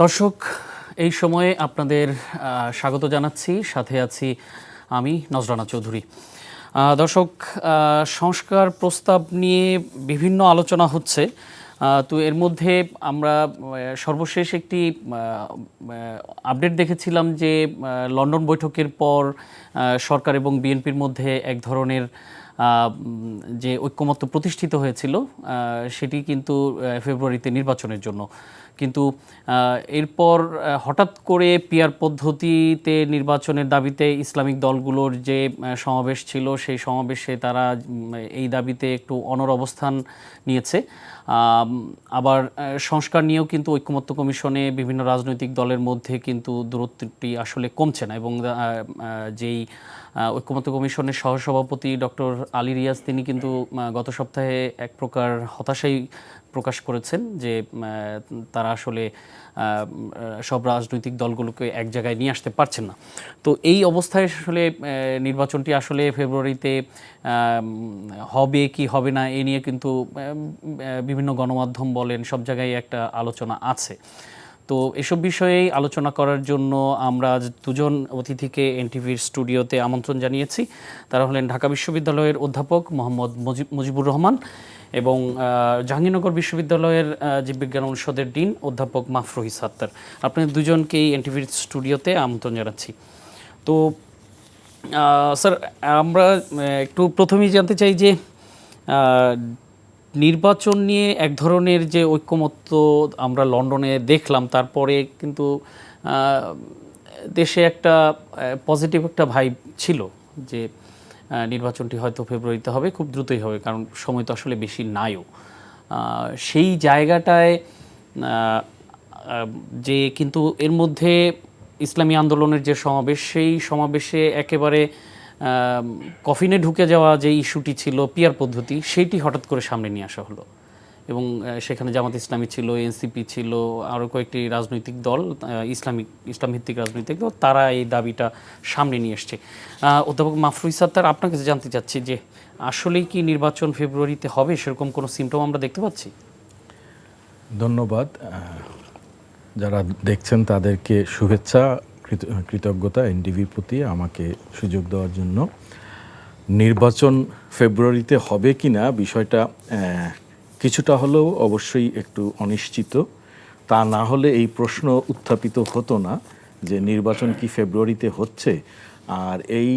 দর্শক, এই সময়ে আপনাদের স্বাগত জানাচ্ছি। সাথে আছি আমি নজরানা চৌধুরী। দর্শক, সংস্কার প্রস্তাব নিয়ে বিভিন্ন আলোচনা হচ্ছে। তো এর মধ্যে আমরা সর্বশেষ একটি আপডেট দেখেছিলাম যে লন্ডন বৈঠকের পর সরকার এবং বিএনপির মধ্যে এক ধরনের যে ঐক্যমত্য প্রতিষ্ঠিত হয়েছিল সেটি কিন্তু ফেব্রুয়ারিতে নির্বাচনের জন্য। কিন্তু এরপর হঠাৎ করে পিআর পদ্ধতিতে নির্বাচনের দাবিতে ইসলামিক দলগুলোর যে সমাবেশ ছিল, সেই সমাবেশে তারা এই দাবিতে একটু অনড় অবস্থান নিয়েছে। আবার সংস্কার নিয়েও কিন্তু ঐক্যমত্য কমিশনে বিভিন্ন রাজনৈতিক দলের মধ্যে কিন্তু দূরত্বটি আসলে কমছে না, এবং যেই ঐক্যমত্য কমিশনের সহসভাপতি ডক্টর আলী রিয়াজ তিনি কিন্তু গত সপ্তাহে এক প্রকার হতাশাই প্রকাশ করেছেন যে তারা আসলে সব রাজনৈতিক দলগুলোকে এক জায়গায় নিয়ে আসতে পারছেন না। তো এই অবস্থায় আসলে নির্বাচনটি আসলে ফেব্রুয়ারিতে হবে কি হবে না এ নিয়ে কিন্তু বিভিন্ন গণমাধ্যম বলেন, সব জায়গায় একটা আলোচনা আছে। তো এসব বিষয়েই আলোচনা করার জন্য আমরা দুজন অতিথিকে এনটিভির স্টুডিওতে আমন্ত্রণ জানিয়েছি। তারা হলেন ঢাকা বিশ্ববিদ্যালয়ের অধ্যাপক মোহাম্মদ মুজিবুর রহমান এবং জাহাঙ্গীরনগর বিশ্ববিদ্যালয়ের জীববিজ্ঞান অনুষদের ডিন অধ্যাপক মাফরুহিস আত্তার। আপনাদের দুজনকেই এনটিভির স্টুডিওতে আমন্ত্রণ জানাচ্ছি। তো স্যার, আমরা একটু প্রথমেই জানতে চাই যে নির্বাচন নিয়ে এক ধরনের যে ঐক্যমত্য আমরা লন্ডনে দেখলাম, তারপরে কিন্তু দেশে একটা পজিটিভ একটা ভাইব ছিল যে নির্বাচনটি হয়তো ফেব্রুয়ারিতে হবে, খুব দ্রুতই হবে, কারণ সময় তো আসলে বেশি নাইও। সেই জায়গাটায় যে কিন্তু এর মধ্যে ইসলামী আন্দোলনের যে সমাবেশ, সেই সমাবেশে একেবারে কফিনে ঢুকে যাওয়া যে ইস্যুটি ছিল পিআর পদ্ধতি, সেইটি হঠাৎ করে সামনে নিয়ে আসা হলো, এবং সেখানে জামাত ইসলামী ছিল, এনসিপি ছিল, আরও কয়েকটি রাজনৈতিক দল, ইসলাম ভিত্তিক রাজনৈতিক দল, তারা এই দাবিটা সামনে নিয়ে এসছে। অধ্যাপক মাফরুহিস আত্তার, আপনার কাছে জানতে চাচ্ছি যে আসলেই কি নির্বাচন ফেব্রুয়ারিতে হবে, সেরকম কোনো সিমটম আমরা দেখতে পাচ্ছি? ধন্যবাদ। যারা দেখছেন তাদেরকে শুভেচ্ছা, কৃতজ্ঞতা এনটিভির প্রতি আমাকে সুযোগ দেওয়ার জন্য। নির্বাচন ফেব্রুয়ারিতে হবে কি না বিষয়টা কিছুটা হলেও অবশ্যই একটু অনিশ্চিত। তা না হলে এই প্রশ্ন উত্থাপিত হতো না যে নির্বাচন কি ফেব্রুয়ারিতে হচ্ছে। আর এই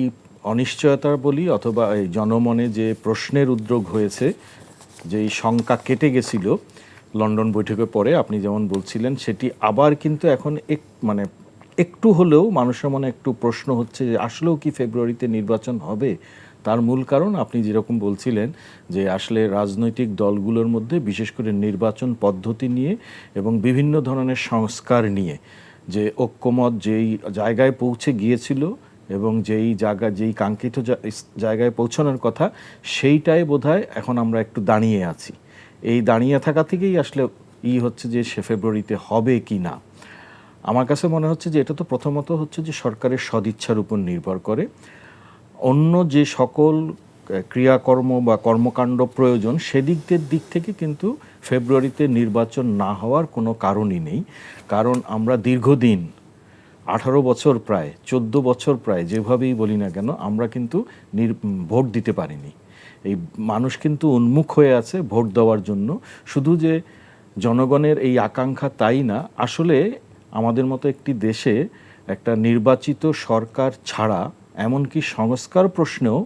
অনিশ্চয়তার বলি অথবা এই জনমনে যে প্রশ্নের উদ্রেক হয়েছে, যেই শঙ্কা কেটে গেছিল লন্ডন বৈঠকের পরে, আপনি যেমন বলছিলেন, সেটি আবার কিন্তু এখন একটু হলেও মানুষের মনে একটু প্রশ্ন হচ্ছে যে আসলেও কি ফেব্রুয়ারিতে নির্বাচন হবে। তার মূল কারণ আপনি যেরকম বলছিলেন যে আসলে রাজনৈতিক দলগুলোর মধ্যে বিশেষ করে নির্বাচন পদ্ধতি নিয়ে এবং বিভিন্ন ধরনের সংস্কার নিয়ে যে ঐক্যমত যেই জায়গায় পৌঁছে গিয়েছিল এবং যেই কাঙ্ক্ষিত জায়গায় পৌঁছানোর কথা, সেইটাই বোধহয় এখন আমরা একটু দাঁড়িয়ে আছি। এই দাঁড়িয়ে থাকা থেকেই আসলে হচ্ছে যে সে ফেব্রুয়ারিতে হবে কি না। আমার কাছে মনে হচ্ছে যে এটা তো প্রথমত হচ্ছে যে সরকারের সদিচ্ছার উপর নির্ভর করে। অন্য যে সকল ক্রিয়াকর্ম বা কর্মকাণ্ড প্রয়োজন সেদিকদের দিক থেকে কিন্তু ফেব্রুয়ারিতে নির্বাচন না হওয়ার কোনো কারণই নেই। কারণ আমরা দীর্ঘদিন 18 বছর প্রায় 14 বছর প্রায় যেভাবেই বলি না কেন, আমরা কিন্তু ভোট দিতে পারিনি। এই মানুষ কিন্তু উন্মুখ হয়ে আছে ভোট দেওয়ার জন্য। শুধু যে জনগণের এই আকাঙ্ক্ষা তাই না, আসলে আমাদের মতো একটি দেশে একটা নির্বাচিত সরকার ছাড়া, এমনকি সংস্কার প্রশ্নেও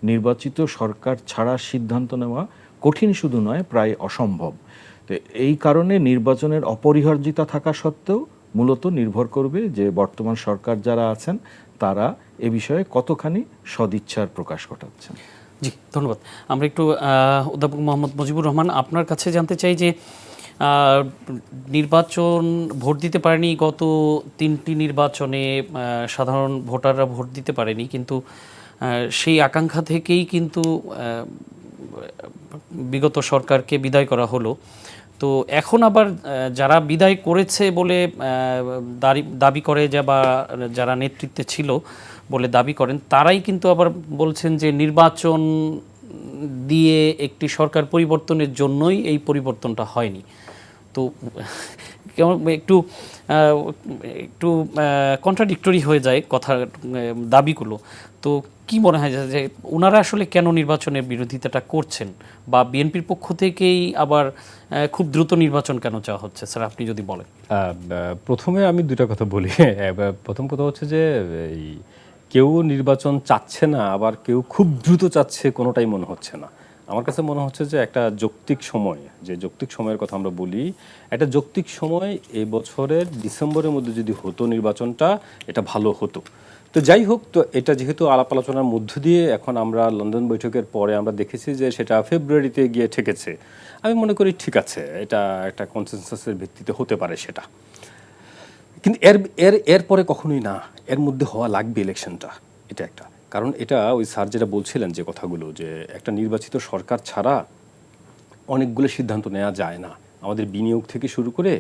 নির্বাচিত সরকার ছাড়া সিদ্ধান্ত নেওয়া কঠিন শুধু নয়, প্রায় অসম্ভব। তো এই কারণে নির্বাচনের অপরিহার্যতা থাকা সত্ত্বেও মূলত নির্ভর করবে যে বর্তমান সরকার যারা আছেন তারা এ বিষয়ে কতখানি সদিচ্ছার প্রকাশ ঘটাচ্ছেন। জি, ধন্যবাদ। আমরা একটু অধ্যাপক মোহাম্মদ মুজিবুর রহমান, আপনার কাছে জানতে চাই যে নির্বাচন ভোট দিতে পারেনি গত 3টি নির্বাচনে, সাধারণ ভোটাররা ভোট দিতে পারেনি, কিন্তু সেই আকাঙ্ক্ষা থেকেই কিন্তু বিগত সরকারকে বিদায় করা হলো। তো এখন আবার যারা বিদায় করেছে বলে দাবি করে বা যারা নেতৃত্বে ছিল বলে দাবি করেন, তারাই কিন্তু আবার বলছেন যে নির্বাচন দিয়ে একটি সরকার পরিবর্তনের জন্যই এই পরিবর্তনটা হয়নি। তো কেমন একটু একটু কন্ট্রাডিক্টরি হয়ে যায় কথার দাবিগুলো। তো কি মনে হয় যে ওনারা আসলে কেন নির্বাচনের বিরোধিতাটা করছেন, বা বিএনপির পক্ষ থেকেই আবার খুব দ্রুত নির্বাচন কেন চাওয়া হচ্ছে, স্যার আপনি যদি বলেন। প্রথমে আমি দুইটা কথা বলি। প্রথম কথা হচ্ছে যে এই কেউ নির্বাচন চাচ্ছে না, আবার কেউ খুব দ্রুত চাচ্ছে, কোনোটাই মনে হচ্ছে না। আমার কাছে মনে হচ্ছে যে একটা যৌক্তিক সময়, যে যৌক্তিক সময়ের কথা আমরা বলি, একটা যৌক্তিক সময় এই বছরের ডিসেম্বরের মধ্যে যদি হতো নির্বাচনটা, এটা ভালো হতো। তো যাই হোক, তো এটা যেহেতু আলাপ আলোচনার মধ্য দিয়ে এখন আমরা লন্ডন বৈঠকের পরে আমরা দেখেছি যে সেটা ফেব্রুয়ারিতে গিয়ে ঠেকেছে। আমি মনে করি ঠিক আছে, এটা একটা কনসেনসাসের ভিত্তিতে হতে পারে সেটা। কিন্তু এরপরে কখনোই না, এর মধ্যে হওয়া লাগবে ইলেকশনটা, এটা একটা কারণ। এটা ওই স্যার যেটা বলছিলেন যে কথাগুলো, যে একটা নির্বাচিত সরকার ছাড়া অনেকগুলো সিদ্ধান্ত নেওয়া যায় না। আমাদের বিনিয়োগ থেকে শুরু করে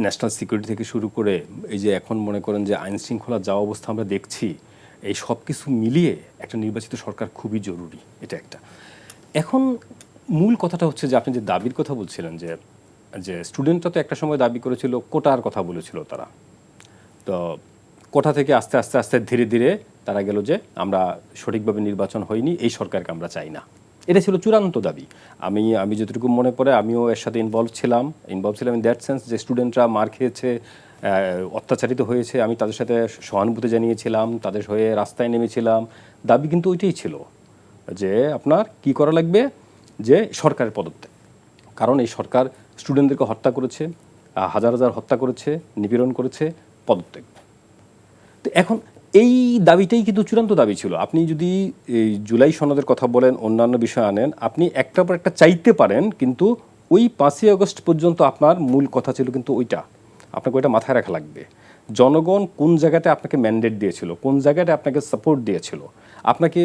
ন্যাশনাল সিকিউরিটি থেকে শুরু করে এই যে এখন মনে করেন যে আইন শৃঙ্খলা যা অবস্থা আমরা দেখছি, এই সব কিছু মিলিয়ে একটা নির্বাচিত সরকার খুবই জরুরি, এটা একটা। এখন মূল কথাটা হচ্ছে যে আপনি যে দাবির কথা বলছিলেন, যে স্টুডেন্টরা তো একটা সময় দাবি করেছিল, কোটার কথা বলেছিল তারা। তো কোটা থেকে আস্তে আস্তে আস্তে ধীরে ধীরে তারা গেল যে আমরা সঠিকভাবে নির্বাচন হয়নি, এই সরকারকে আমরা চাই না। এটা ছিল চূড়ান্ত দাবি। আমি যতটুকু মনে পড়ে আমিও এর সাথে ইনভলভ ছিলাম ইন দ্যাট সেন্স, যে স্টুডেন্টরা মার খেয়েছে, অত্যাচারিত হয়েছে, আমি তাদের সাথে সহানুভূতি জানিয়েছিলাম, তাদের হয়ে রাস্তায় নেমেছিলাম। দাবি কিন্তু ওইটাই ছিল যে আপনার কি করা লাগবে, যে সরকারের পদত্যাগ। কারণ এই সরকার স্টুডেন্টদেরকে হত্যা করেছে, হাজার হাজার হত্যা করেছে, নিপীড়ন করেছে, পদত্যাগ। তো এখন এই দাবিটাই কিন্তু চূড়ান্ত দাবি ছিল। আপনি যদি এই জুলাই সনদের কথা বলেন, অন্যান্য বিষয় আনেন, আপনি একটার পর একটা চাইতে পারেন, কিন্তু ওই 5ই আগস্ট পর্যন্ত আপনার মূল কথা ছিল কিন্তু ওইটা। আপনাকে ওইটা মাথায় রাখা লাগবে। জনগণ কোন জায়গাটা আপনাকে ম্যান্ডেট দিয়েছিল, কোন জায়গাটা আপনাকে সাপোর্ট দিয়েছিল, আপনাকে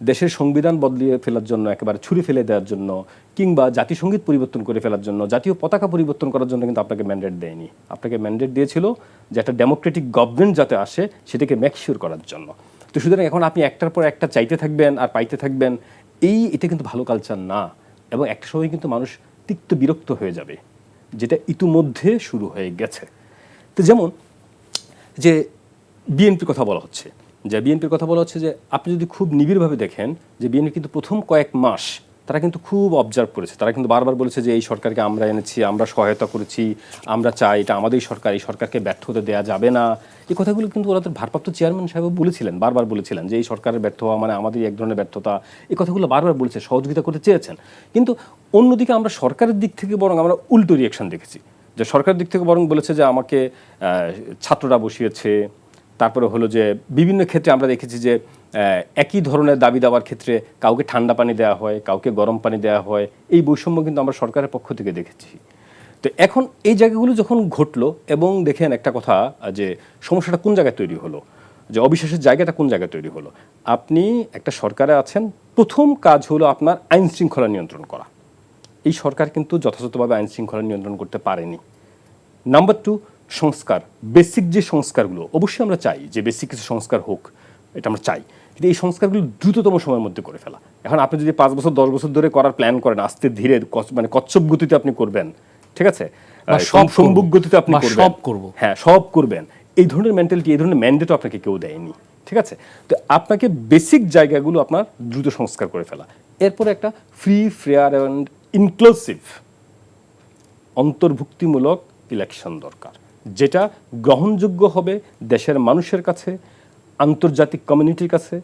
দেশের সংবিধান বদলিয়ে ফেলার জন্য, একেবারে ছুরি ফেলে দেওয়ার জন্য, কিংবা জাতিসংগীত পরিবর্তন করে ফেলার জন্য, জাতীয় পতাকা পরিবর্তন করার জন্য কিন্তু আপনাকে ম্যান্ডেট দেয়নি। আপনাকে ম্যান্ডেট দিয়েছিল যে একটা ডেমোক্রেটিক গভর্নমেন্ট যাতে আসে সেটাকে মেকশিওর করার জন্য। তো সুতরাং এখন আপনি একটার পর একটা চাইতে থাকবেন আর পাইতে থাকবেন, এটা কিন্তু ভালো কালচার না। এবং একটা সময় কিন্তু মানুষ তিক্ত বিরক্ত হয়ে যাবে, যেটা ইতিমধ্যে শুরু হয়ে গেছে। তো যেমন যে বিএনপির কথা বলা হচ্ছে, যে আপনি যদি খুব নিবিড়ভাবে দেখেন, যে বিএনপি কিন্তু প্রথম কয়েক মাস তারা কিন্তু খুব অবজার্ভ করেছে। তারা কিন্তু বারবার বলেছে যে এই সরকারকে আমরা এনেছি, আমরা সহায়তা করেছি, আমরা চাই এটা আমাদেরই সরকার, এই সরকারকে ব্যর্থ হতে দেওয়া যাবে না। এই কথাগুলো কিন্তু ওনাদের ভারপ্রাপ্ত চেয়ারম্যান সাহেব বলেছিলেন, বারবার বলেছিলেন যে এই সরকারের ব্যর্থ হওয়া মানে আমাদের এক ধরনের ব্যর্থতা। এই কথাগুলো বারবার বলেছে, সহযোগিতা করতে চেয়েছেন। কিন্তু অন্যদিকে আমরা সরকারের দিক থেকে বরং আমরা উল্টো রিয়াকশন দেখেছি, যে সরকারের দিক থেকে বরং বলেছে যে আমাকে ছাত্ররা বসিয়েছে। তারপরে হলো যে বিভিন্ন ক্ষেত্রে আমরা দেখেছি যে একই ধরনের দাবি দেওয়ার ক্ষেত্রে কাউকে ঠান্ডা পানি দেওয়া হয়, কাউকে গরম পানি দেওয়া হয়। এই বৈষম্য কিন্তু আমরা সরকারের পক্ষ থেকে দেখেছি। তো এখন এই জায়গাগুলো যখন ঘটলো, এবং দেখেন একটা কথা, যে সমস্যাটা কোন জায়গায় তৈরি হলো, যে অবিশ্বাসের জায়গাটা কোন জায়গায় তৈরি হলো। আপনি একটা সরকারে আছেন, প্রথম কাজ হলো আপনার আইন শৃঙ্খলা নিয়ন্ত্রণ করা। এই সরকার কিন্তু যথাযথভাবে আইন শৃঙ্খলা নিয়ন্ত্রণ করতে পারেনি। নাম্বার 2, সংস্কার, বেসিক যে সংস্কারগুলো, অবশ্যই আমরা চাই যে বেসিক কিছু সংস্কার হোক, এটা আমরা চাই, কিন্তু এই সংস্কারগুলো দ্রুততম সময়ের মধ্যে করে ফেলা। এখন আপনি যদি 5 বছর 10 বছর ধরে করার প্ল্যান করেন, আস্তে ধীরে মানে কচ্ছপ গতিতে আপনি করবেন, ঠিক আছে, সম্ভব গতিতে আপনি করবেন, হ্যাঁ সব করবেন, এই ধরনের মেন্টালিটি, এই ধরনের ম্যান্ডেটও আপনাকে কেউ দেয়নি, ঠিক আছে। তো আপনাকে বেসিক জায়গাগুলো আপনার দ্রুত সংস্কার করে ফেলা। এরপরে একটা ফ্রি, ফেয়ার অ্যান্ড ইনক্লুসিভ অন্তর্ভুক্তিমূলক ইলেকশন দরকার, যেটা গ্রহণযোগ্য হবে দেশের মানুষের কাছে, আন্তর্জাতিক কমিউনিটির কাছে,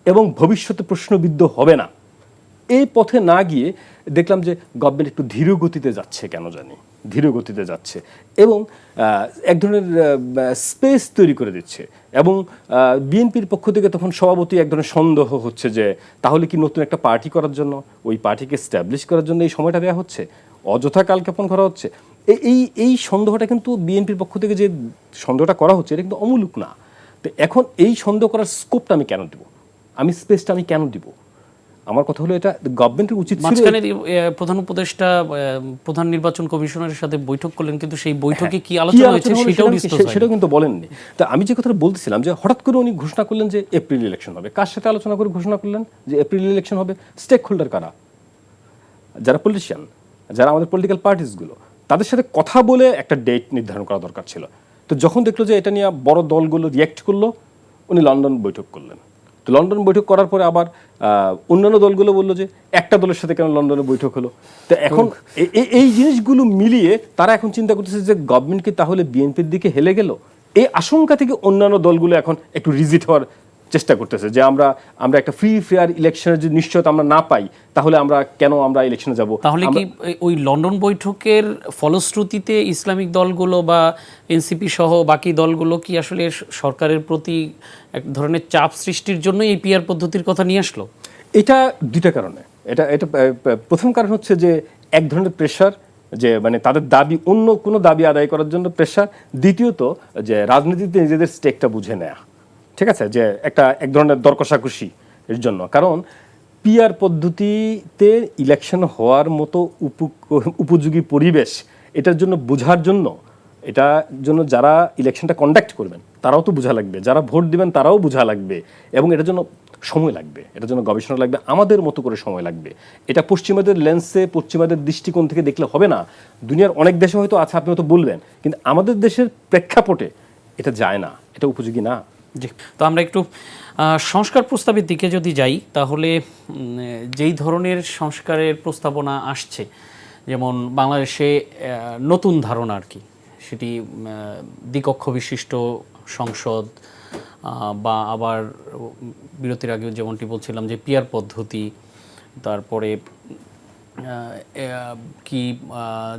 এবং ভবিষ্যতে প্রশ্নবিদ্ধ হবে না। এই পথে না গিয়ে দেখলাম যে গভর্নমেন্ট একটু ধীর গতিতে যাচ্ছে, কেন জানি ধীর গতিতে যাচ্ছে, এবং এক ধরনের স্পেস তৈরি করে দিচ্ছে। এবং বিএনপির পক্ষ থেকে তখন সভাপতি এক ধরনের সন্দেহ হচ্ছে যে তাহলে কি নতুন একটা পার্টি করার জন্য, ওই পার্টিকে স্ট্যাবলিশ করার জন্য এই সময়টা দেওয়া হচ্ছে, অযথা কালক্ষেপণ করা হচ্ছে। এই সন্দেহটা কিন্তু বিএনপির পক্ষ থেকে যে সন্দেহটা করা হচ্ছে, এটা কিন্তু অমূলক না। তো এখন এই সন্দেহ করার স্কোপটা আমি কেন দিব, আমি স্পেসটা আমি কেন দিব? আমার কথা হলো এটা গভর্নমেন্টের উচিত ছিল। মাঝখানে প্রধান উপদেষ্টা প্রধান নির্বাচন কমিশনারের সাথে বৈঠক করলেন, কিন্তু সেই বৈঠকে কি আলোচনা হয়েছে সেটাও কিন্তু বলেননি। তা আমি যে কথাটা বলতেছিলাম, যে হঠাৎ করে উনি ঘোষণা করলেন যে এপ্রিল ইলেকশন হবে। কার সাথে আলোচনা করে ঘোষণা করলেন যে এপ্রিল ইলেকশন হবে? স্টেক হোল্ডার কারা? যারা পলিটিশিয়ান, যারা আমাদের পলিটিক্যাল পার্টিসগুলো, তাদের সাথে কথা বলে একটা ডেট নির্ধারণ করা দরকার ছিল। তো যখন দেখলো যে এটা নিয়ে বড় দলগুলো রিয়্যাক্ট করলো, উনি লন্ডন বৈঠক করলেন। তো লন্ডন বৈঠক করার পরে আবার অন্যান্য দলগুলো বললো যে একটা দলের সাথে কেন লন্ডনে বৈঠক হলো। তো এখন এই জিনিসগুলো মিলিয়ে তারা এখন চিন্তা করতেছে যে গভর্নমেন্ট কি তাহলে বিএনপির দিকে হেলে গেল। এই আশঙ্কা থেকে অন্যান্য দলগুলো এখন একটু রিজিট হওয়ার চেষ্টা করতেছে যে আমরা একটা ফ্রি ফেয়ার ইলেকশনের যদি নিশ্চয়তা আমরা না পাই তাহলে আমরা ইলেকশনে যাব। তাহলে কি ওই লন্ডন বৈঠকের ফলশ্রুতিতে ইসলামিক দলগুলো বা এনসিপি সহ বাকি দলগুলো কি আসলে সরকারের প্রতি এক ধরনের চাপ সৃষ্টির জন্য এই পিআর পদ্ধতির কথা নিয়ে আসলো? এটা দুইটা কারণে। এটা প্রথম কারণ হচ্ছে যে এক ধরনের প্রেশার, যে মানে তাদের দাবি, অন্য কোনো দাবি আদায় করার জন্য প্রেশার। দ্বিতীয়ত যে রাজনীতিতে নিজেদের স্টেকটা বুঝে নেয়া, ঠিক আছে, যে এক ধরনের দর কষাকষি এর জন্য। কারণ পিআর পদ্ধতিতে ইলেকশন হওয়ার মতো উপযোগী পরিবেশ এটার জন্য বোঝার জন্য, যারা ইলেকশনটা কন্ডাক্ট করবেন তারাও তো বোঝা লাগবে, যারা ভোট দিবেন তারাও বোঝা লাগবে, এবং এটার জন্য সময় লাগবে, এটার জন্য গবেষণা লাগবে, আমাদের মতো করে সময় লাগবে। এটা পশ্চিমাদের লেন্সে, পশ্চিমাদের দৃষ্টিকোণ থেকে দেখলে হবে না। দুনিয়ার অনেক দেশে হয়তো আছে, আপনি হয়তো বলবেন, কিন্তু আমাদের দেশের প্রেক্ষাপটে এটা যায় না, এটা উপযোগী না। জি, তো আমরা একটু সংস্কার প্রস্তাবের দিকে যদি যাই, তাহলে যেই ধরনের সংস্কারের প্রস্তাবনা আসছে, যেমন বাংলাদেশে নতুন ধারণা আর কি, সেটি দ্বিকক্ষ বিশিষ্ট সংসদ, বা আবার বিরতির আগে যেমনটি বলছিলাম যে পিআর পদ্ধতি, তারপরে কি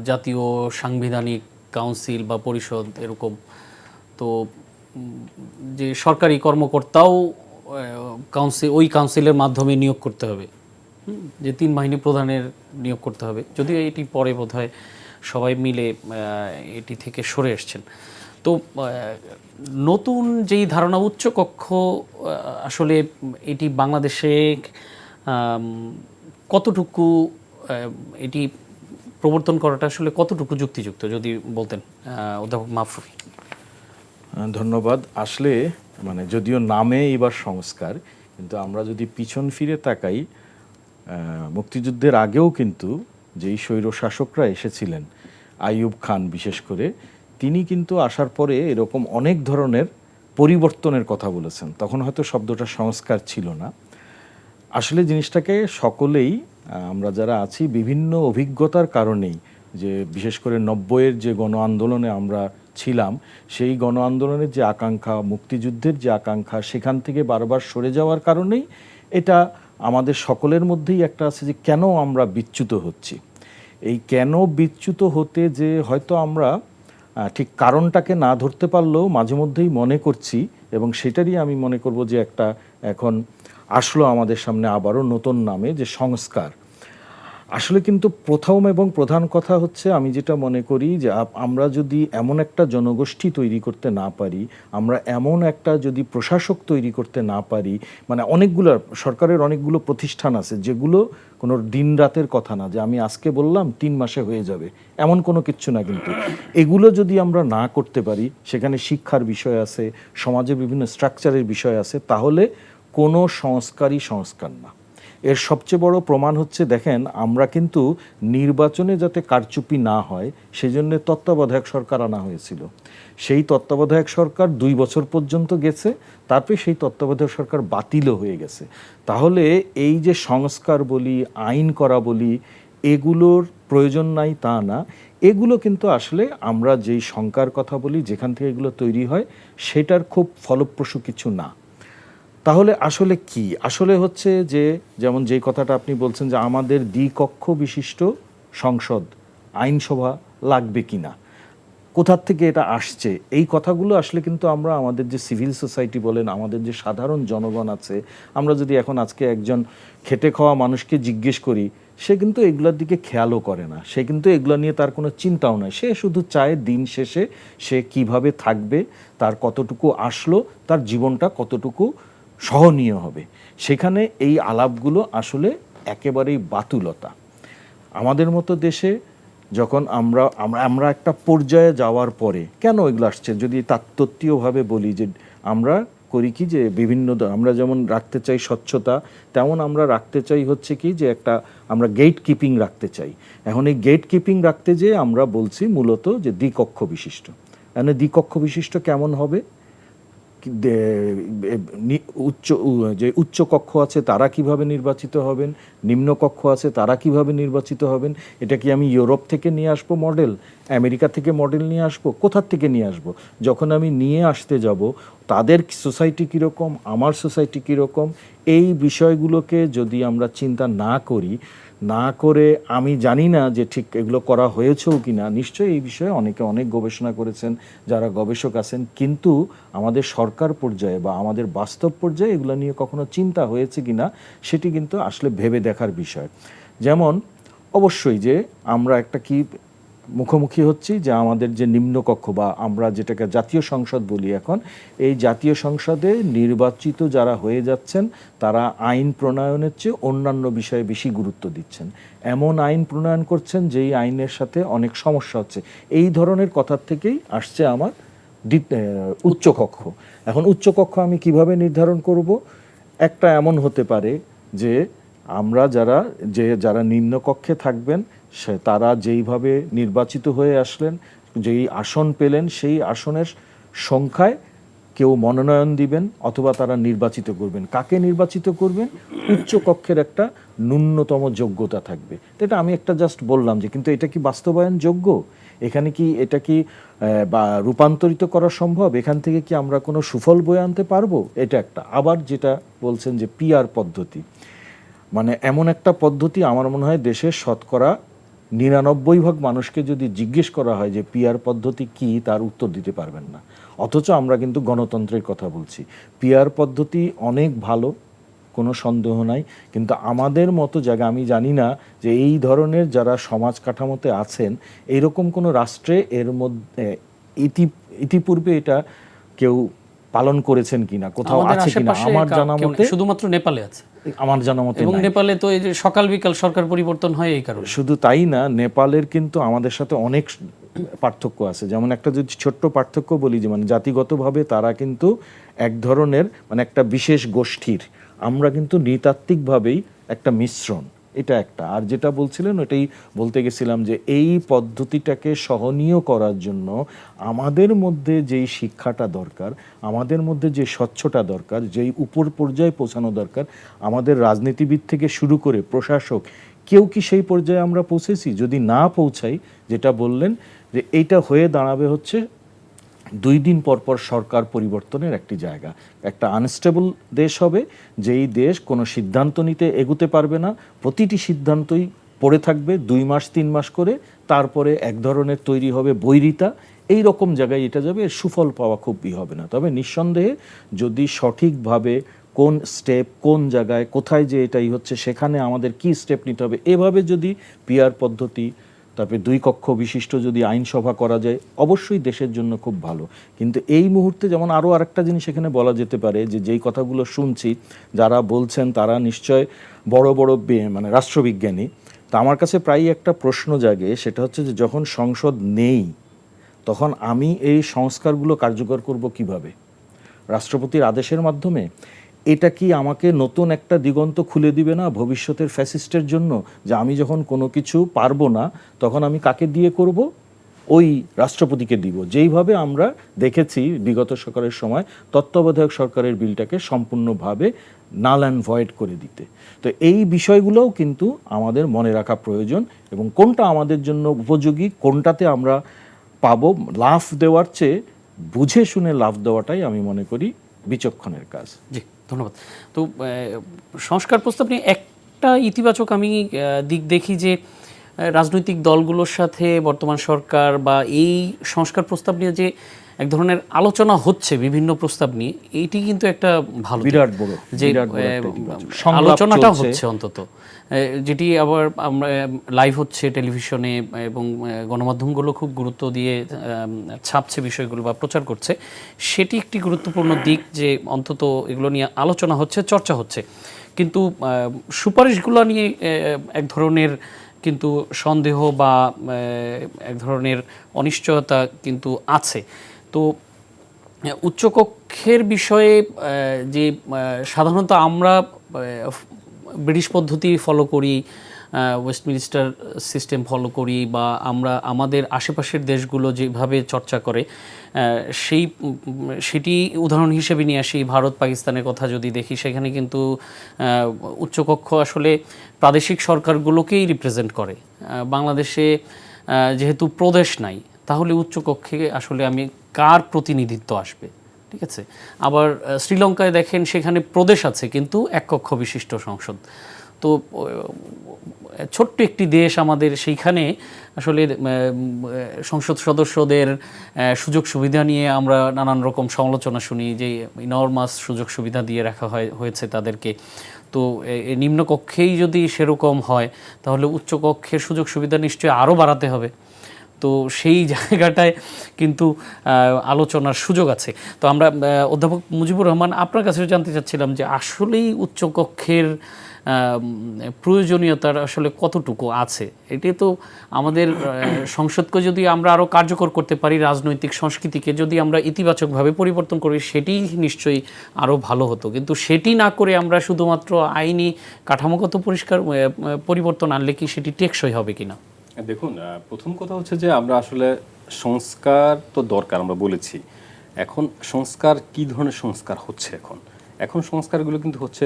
জাতীয় সাংবিধানিক কাউন্সিল বা পরিষদ এরকম, তো যে সরকারি কর্মকর্তাও ওই কাউন্সিলের মাধ্যমে নিয়োগ করতে হবে, যে 3 বাহিনী প্রধানের নিয়োগ করতে হবে, যদিও এটি পরে বোধহয় সবাই মিলে এটি থেকে সরে এসছেন। তো নতুন যেই ধারণা উচ্চকক্ষ, আসলে এটি বাংলাদেশে কতটুকু এটি প্রবর্তন করাটা আসলে কতটুকু যুক্তিযুক্ত যদি বলতেন অধ্যাপক মাহফুজ। ধন্যবাদ। আসলে মানে যদিও নামে এবার সংস্কার, কিন্তু আমরা যদি পিছন ফিরে তাকাই, মুক্তিযুদ্ধের আগেও কিন্তু যেই স্বৈর শাসকরা এসেছিলেন, আইয়ুব খান বিশেষ করে, তিনি কিন্তু আসার পরে এরকম অনেক ধরনের পরিবর্তনের কথা বলেছেন। তখন হয়তো শব্দটা সংস্কার ছিল না। আসলে জিনিসটাকে সকলেই আমরা যারা আছি বিভিন্ন অভিজ্ঞতার কারণেই, যে বিশেষ করে 90-এর যে গণ আন্দোলনে আমরা ছিলাম, সেই গণ আন্দোলনের যে আকাঙ্ক্ষা, মুক্তিযুদ্ধের যে আকাঙ্ক্ষা, সেখান থেকে বারবার সরে যাওয়ার কারণেই এটা আমাদের সকলের মধ্যেই একটা আছে যে কেন আমরা বিচ্যুত হচ্ছি। এই কেন বিচ্যুত হতে যে হয়তো আমরা ঠিক কারণটাকে না ধরতে পারলেও মাঝে মধ্যেই মনে করছি, এবং সেটারই আমি মনে করব যে একটা এখন আসলো আমাদের সামনে আবারও নতুন নামে যে সংস্কার। আসলে কিন্তু প্রথম এবং প্রধান কথা হচ্ছে, আমি যেটা মনে করি যে আমরা যদি এমন একটা জনগোষ্ঠী তৈরি করতে না পারি, আমরা এমন একটা যদি প্রশাসক তৈরি করতে না পারি, মানে অনেকগুলো সরকারের অনেকগুলো প্রতিষ্ঠান আছে যেগুলো কোনো দিন রাতের কথা না, যে আমি আজকে বললাম 3 মাসে হয়ে যাবে, এমন কোনো কিচ্ছু না। কিন্তু এগুলো যদি আমরা না করতে পারি, সেখানে শিক্ষার বিষয় আছে, সমাজের বিভিন্ন স্ট্রাকচারের বিষয় আছে, তাহলে কোনো সংস্কারই সংস্কার না। এর সবচেয়ে বড় প্রমাণ হচ্ছে, দেখেন আমরা কিন্তু নির্বাচনে যাতে কারচুপি না হয় সেজন্য তত্ত্বাবধায়ক সরকার আনা হয়েছিল। সেই তত্ত্বাবধায়ক সরকার 2 বছর পর্যন্ত গেছে, তারপরে সেই তত্ত্বাবধায়ক সরকার বাতিলও হয়ে গেছে। তাহলে এই যে সংস্কার বলি, আইন করা বলি, এগুলোর প্রয়োজন নাই তা না। এগুলো কিন্তু আসলে আমরা যেই শঙ্কার কথা বলি, যেখান থেকে এগুলো তৈরি হয়, সেটার খুব ফলপ্রসূ কিছু না। তাহলে আসলে কি? আসলে হচ্ছে যে, যেমন যেই কথাটা আপনি বলছেন যে আমাদের দ্বিকক্ষ বিশিষ্ট সংসদ, আইনসভা লাগবে কিনা, কোথার থেকে এটা আসছে, এই কথাগুলো আসলে কিন্তু আমরা আমাদের যে সিভিল সোসাইটি বলেন, আমাদের যে সাধারণ জনগণ আছে, আমরা যদি এখন আজকে একজন খেটে খাওয়া মানুষকে জিজ্ঞেস করি, সে কিন্তু এগুলোর দিকে খেয়ালও করে না, সে কিন্তু এগুলো নিয়ে তার কোনো চিন্তাও নয়। সে শুধু চায় দিন শেষে সে কিভাবে থাকবে, তার কতটুকু আসলো, তার জীবনটা কতটুকু সহনীয় হবে। সেখানে এই আলাপগুলো আসলে একেবারেই বাতুলতা। আমাদের মতো দেশে যখন আমরা একটা পর্যায়ে যাওয়ার পরে কেন এগুলো আসছে, যদি তাত্ত্বিকভাবে বলি, যে আমরা করি কি যে বিভিন্ন আমরা যেমন রাখতে চাই স্বচ্ছতা, তেমন আমরা রাখতে চাই হচ্ছে কি যে একটা আমরা গেট কিপিং রাখতে চাই। এখন এই গেট কিপিং রাখতে যেয়ে আমরা বলছি মূলত যে দ্বিকক্ষ বিশিষ্ট। মানে দ্বিকক্ষ বিশিষ্ট কেমন হবে? উচ্চ কক্ষ আছে তারা কিভাবে নির্বাচিত হবেন, নিম্ন কক্ষ আছে তারা কিভাবে নির্বাচিত হবেন? এটা কি আমি ইউরোপ থেকে নিয়ে আসবো মডেল, আমেরিকা থেকে মডেল নিয়ে আসবো, কোথার থেকে নিয়ে আসবো? যখন আমি নিয়ে আসতে যাব তাদের সোসাইটি কীরকম, আমার সোসাইটি কীরকম, এই বিষয়গুলোকে যদি আমরা চিন্তা না করি, না করে আমি জানি না যে ঠিক এগুলো করা হয়েছেও কি না। নিশ্চয়ই এই বিষয়ে অনেকে অনেক গবেষণা করেছেন, যারা গবেষক আছেন, কিন্তু আমাদের সরকার পর্যায়ে বা আমাদের বাস্তব পর্যায়ে এগুলো নিয়ে কখনো চিন্তা হয়েছে কি না সেটি কিন্তু আসলে ভেবে দেখার বিষয়। যেমন অবশ্যই যে আমরা একটা কি মুখোমুখি হচ্ছি যে আমাদের যে নিম্নকক্ষ বা আমরা যেটাকে জাতীয় সংসদ বলি এখন, এই জাতীয় সংসদে নির্বাচিত যারা হয়ে যাচ্ছেন তারা আইন প্রণয়নের চেয়ে অন্যান্য বিষয়ে বেশি গুরুত্ব দিচ্ছেন, এমন আইন প্রণয়ন করছেন যেই আইনের সাথে অনেক সমস্যা হচ্ছে। এই ধরনের কথার থেকেই আসছে আমার উচ্চকক্ষ। এখন উচ্চকক্ষ আমি কিভাবে নির্ধারণ করব? একটা এমন হতে পারে যে আমরা যারা নিম্নকক্ষে থাকবেন তারা যেইভাবে নির্বাচিত হয়ে আসলেন, যেই আসন পেলেন, সেই আসনের সংখ্যায় কেউ মনোনয়ন দিবেন অথবা তারা নির্বাচিত করবেন। কাকে নির্বাচিত করবেন? উচ্চকক্ষের একটা ন্যূনতম যোগ্যতা থাকবে। এটা আমি একটা জাস্ট বললাম যে, কিন্তু এটা কি বাস্তবায়ন যোগ্য? এখানে কি এটা কি বা রূপান্তরিত করা সম্ভব? এখান থেকে কি আমরা কোনো সুফল বয়ে আনতে পারবো? এটা একটা। আবার যেটা বলছেন যে পিআর পদ্ধতি, মানে এমন একটা পদ্ধতি আমার মনে হয় দেশের শতকরা 99% মানুষকে যদি জিজ্ঞেস করা হয় যে পিআর পদ্ধতি কি, তার উত্তর দিতে পারবেন না। অথচ আমরা কিন্তু গণতন্ত্রের কথা বলছি। পিআর পদ্ধতি অনেক ভালো, কোনো সন্দেহ নাই, কিন্তু আমাদের মতো জায়গা আমি জানি না যে এই ধরনের যারা সমাজ কাঠামোতে আছেন এইরকম কোনো রাষ্ট্রে এর মধ্যে ইতিপূর্বে এটা কেউ পালন করেছেন কিনা, কোথাও আছে কিনা। আমার জানা মতে শুধুমাত্র নেপালে আছে, আমার জানা মতে। এবং নেপালে তো এই যে সকাল বিকাল সরকার পরিবর্তন হয় এই কারণে। শুধু তাই না, নেপালের কিন্তু আমাদের সাথে অনেক পার্থক্য আছে। যেমন একটা যদি ছোট্ট পার্থক্য বলি, যে মানে জাতিগতভাবে তারা কিন্তু এক ধরনের মানে একটা বিশেষ গোষ্ঠীর, আমরা কিন্তু নৃতাত্ত্বিকভাবেই একটা মিশ্রণ, এটা একটা। আর যেটা বলছিলেন ওটাই বলতে গেছিলাম যে এই পদ্ধতিটাকে সহনীয় করার জন্য আমাদের মধ্যে যেই শিক্ষাটা দরকার, আমাদের মধ্যে যে স্বচ্ছতা দরকার, যেই উপর পর্যায়ে পৌঁছানো দরকার, আমাদের রাজনীতিবিদ থেকে শুরু করে প্রশাসক, কেউ কি সেই পর্যায়ে আমরা পৌঁছেছি? যদি না পৌঁছাই, যেটা বললেন যে এইটা হয়ে দাঁড়াবে হচ্ছে 2 দিন পর পর সরকার পরিবর্তনের একটি জায়গা, একটা আনস্টেবল দেশ হবে, যেই দেশ কোনো সিদ্ধান্ত নিতে এগুতে পারবে না, প্রতিটি সিদ্ধান্তই পড়ে থাকবে 2 মাস 3 মাস করে, তারপরে এক ধরনের তৈরি হবে বৈরিতা। এই রকম জায়গায় এটা যাবে, এর সুফল পাওয়া খুবই হবে না। তবে নিঃসন্দেহে যদি সঠিকভাবে কোন স্টেপ, কোন জায়গায়, কোথায় যে এটাই হচ্ছে, সেখানে আমাদের কি স্টেপ নিতে হবে, এভাবে যদি পিআর পদ্ধতি, তারপরে 2 কক্ষ বিশিষ্ট যদি আইনসভা করা যায়, অবশ্যই দেশের জন্য খুব ভালো। কিন্তু এই মুহূর্তে যেমন আরও আরেকটা জিনিস এখানে বলা যেতে পারে, যে যেই কথাগুলো শুনছি যারা বলছেন তারা নিশ্চয় বড় বড় মানে রাষ্ট্রবিজ্ঞানী। তা আমার কাছে প্রায়ই একটা প্রশ্ন জাগে, সেটা হচ্ছে যে যখন সংসদ নেই তখন আমি এই সংস্কারগুলো কার্যকর করব কিভাবে? রাষ্ট্রপতির আদেশের মাধ্যমে? এটা কি আমাকে নতুন একটা দিগন্ত খুলে দিবে না ভবিষ্যতের ফ্যাসিস্টের জন্য, যে আমি যখন কোনো কিছু পারবো না তখন আমি কাকে দিয়ে করব? ওই রাষ্ট্রপতিকে দিব। যেইভাবে আমরা দেখেছি বিগত সরকারের সময় তত্ত্বাবধায়ক সরকারের বিলটাকে সম্পূর্ণভাবে নাল অ্যান্ড ভয়েড করে দিতে। তো এই বিষয়গুলোও কিন্তু আমাদের মনে রাখা প্রয়োজন, এবং কোনটা আমাদের জন্য উপযোগী, কোনটাতে আমরা পাবো, লাফ দেওয়ার চেয়ে বুঝে শুনে লাফ দেওয়াটাই আমি মনে করি বিচক্ষণের কাজ। জি, ধন্যবাদ। তো সংস্কার প্রস্তাব নিয়ে একটা ইতিবাচক আমি দিক দেখি যে রাজনৈতিক দলগুলোর সাথে বর্তমান সরকার বা এই সংস্কার প্রস্তাব নিয়ে যে এক ধরনের আলোচনা হচ্ছে বিভিন্ন প্রস্তাব নিয়ে, এইটি কিন্তু একটা ভালো বিরাট বড় যে আলোচনাটা হচ্ছে অন্তত, যেটি আবার আমরা লাইভ হচ্ছে টেলিভিশনে, এবং গণমাধ্যমগুলো খুব গুরুত্ব দিয়ে ছাপছে বিষয়গুলো বা প্রচার করছে, সেটি একটি গুরুত্বপূর্ণ দিক যে অন্তত এগুলো নিয়ে আলোচনা হচ্ছে, চর্চা হচ্ছে। কিন্তু সুপারিশগুলো নিয়ে এক ধরনের কিন্তু সন্দেহ বা এক ধরনের অনিশ্চয়তা কিন্তু আছে। তো উচ্চকক্ষের বিষয়ে যে সাধারণত আমরা ব্রিটিশ পদ্ধতি ফলো করি, ওয়েস্টমিনিস্টার সিস্টেম ফলো করি, বা আমরা আমাদের আশেপাশের দেশগুলো যেভাবে চর্চা করে সেটি উদাহরণ হিসেবে নিয়ে আসি। ভারত পাকিস্তানের কথা যদি দেখি, সেখানে কিন্তু উচ্চকক্ষ আসলে প্রাদেশিক সরকারগুলোকেই রিপ্রেজেন্ট করে। বাংলাদেশে যেহেতু প্রদেশ নাই, তাহলে উচ্চকক্ষে আসলে আমি কার প্রতিনিধিত্ব আসবে? ঠিক আছে। আবার শ্রীলঙ্কায় দেখেন, সেখানে প্রদেশ আছে কিন্তু এক কক্ষ বিশিষ্ট সংসদ। তো ছোট্ট একটি দেশ আমাদের, সেইখানে আসলে সংসদ সদস্যদের সুযোগ সুবিধা নিয়ে আমরা নানান রকম সমালোচনা শুনি, যে ইনরমাস সুযোগ সুবিধা দিয়ে রাখা হয়েছে তাদেরকে। তো নিম্নকক্ষেই যদি সেরকম হয়, তাহলে উচ্চকক্ষের সুযোগ সুবিধা নিশ্চয়ই আরও বাড়াতে হবে। তো সেই জায়গাটায় কিন্তু আলোচনার সুযোগ আছে। তো আমরা অধ্যাপক মুজিবুর রহমান, আপনার কাছে জানতে চাচ্ছিলাম যে আসলেই উচ্চকক্ষের প্রয়োজনীয়তার আসলে কতটুকু আছে? এটি তো আমাদের সংসদকে যদি আমরা আরও কার্যকর করতে পারি, রাজনৈতিক সংস্কৃতিকে যদি আমরা ইতিবাচকভাবে পরিবর্তন করি, সেটি নিশ্চয়ই আরও ভালো হতো। কিন্তু সেটি না করে আমরা শুধুমাত্র আইনি কাঠামোগত পরিবর্তন আনলে কি সেটি টেকসই হবে কিনা? দেখুন, প্রথম কথা হচ্ছে যে আমরা আসলে সংস্কার তো দরকার, আমরা বলেছি। এখন সংস্কার কি ধরনের সংস্কার হচ্ছে? এখন সংস্কারগুলো কিন্তু হচ্ছে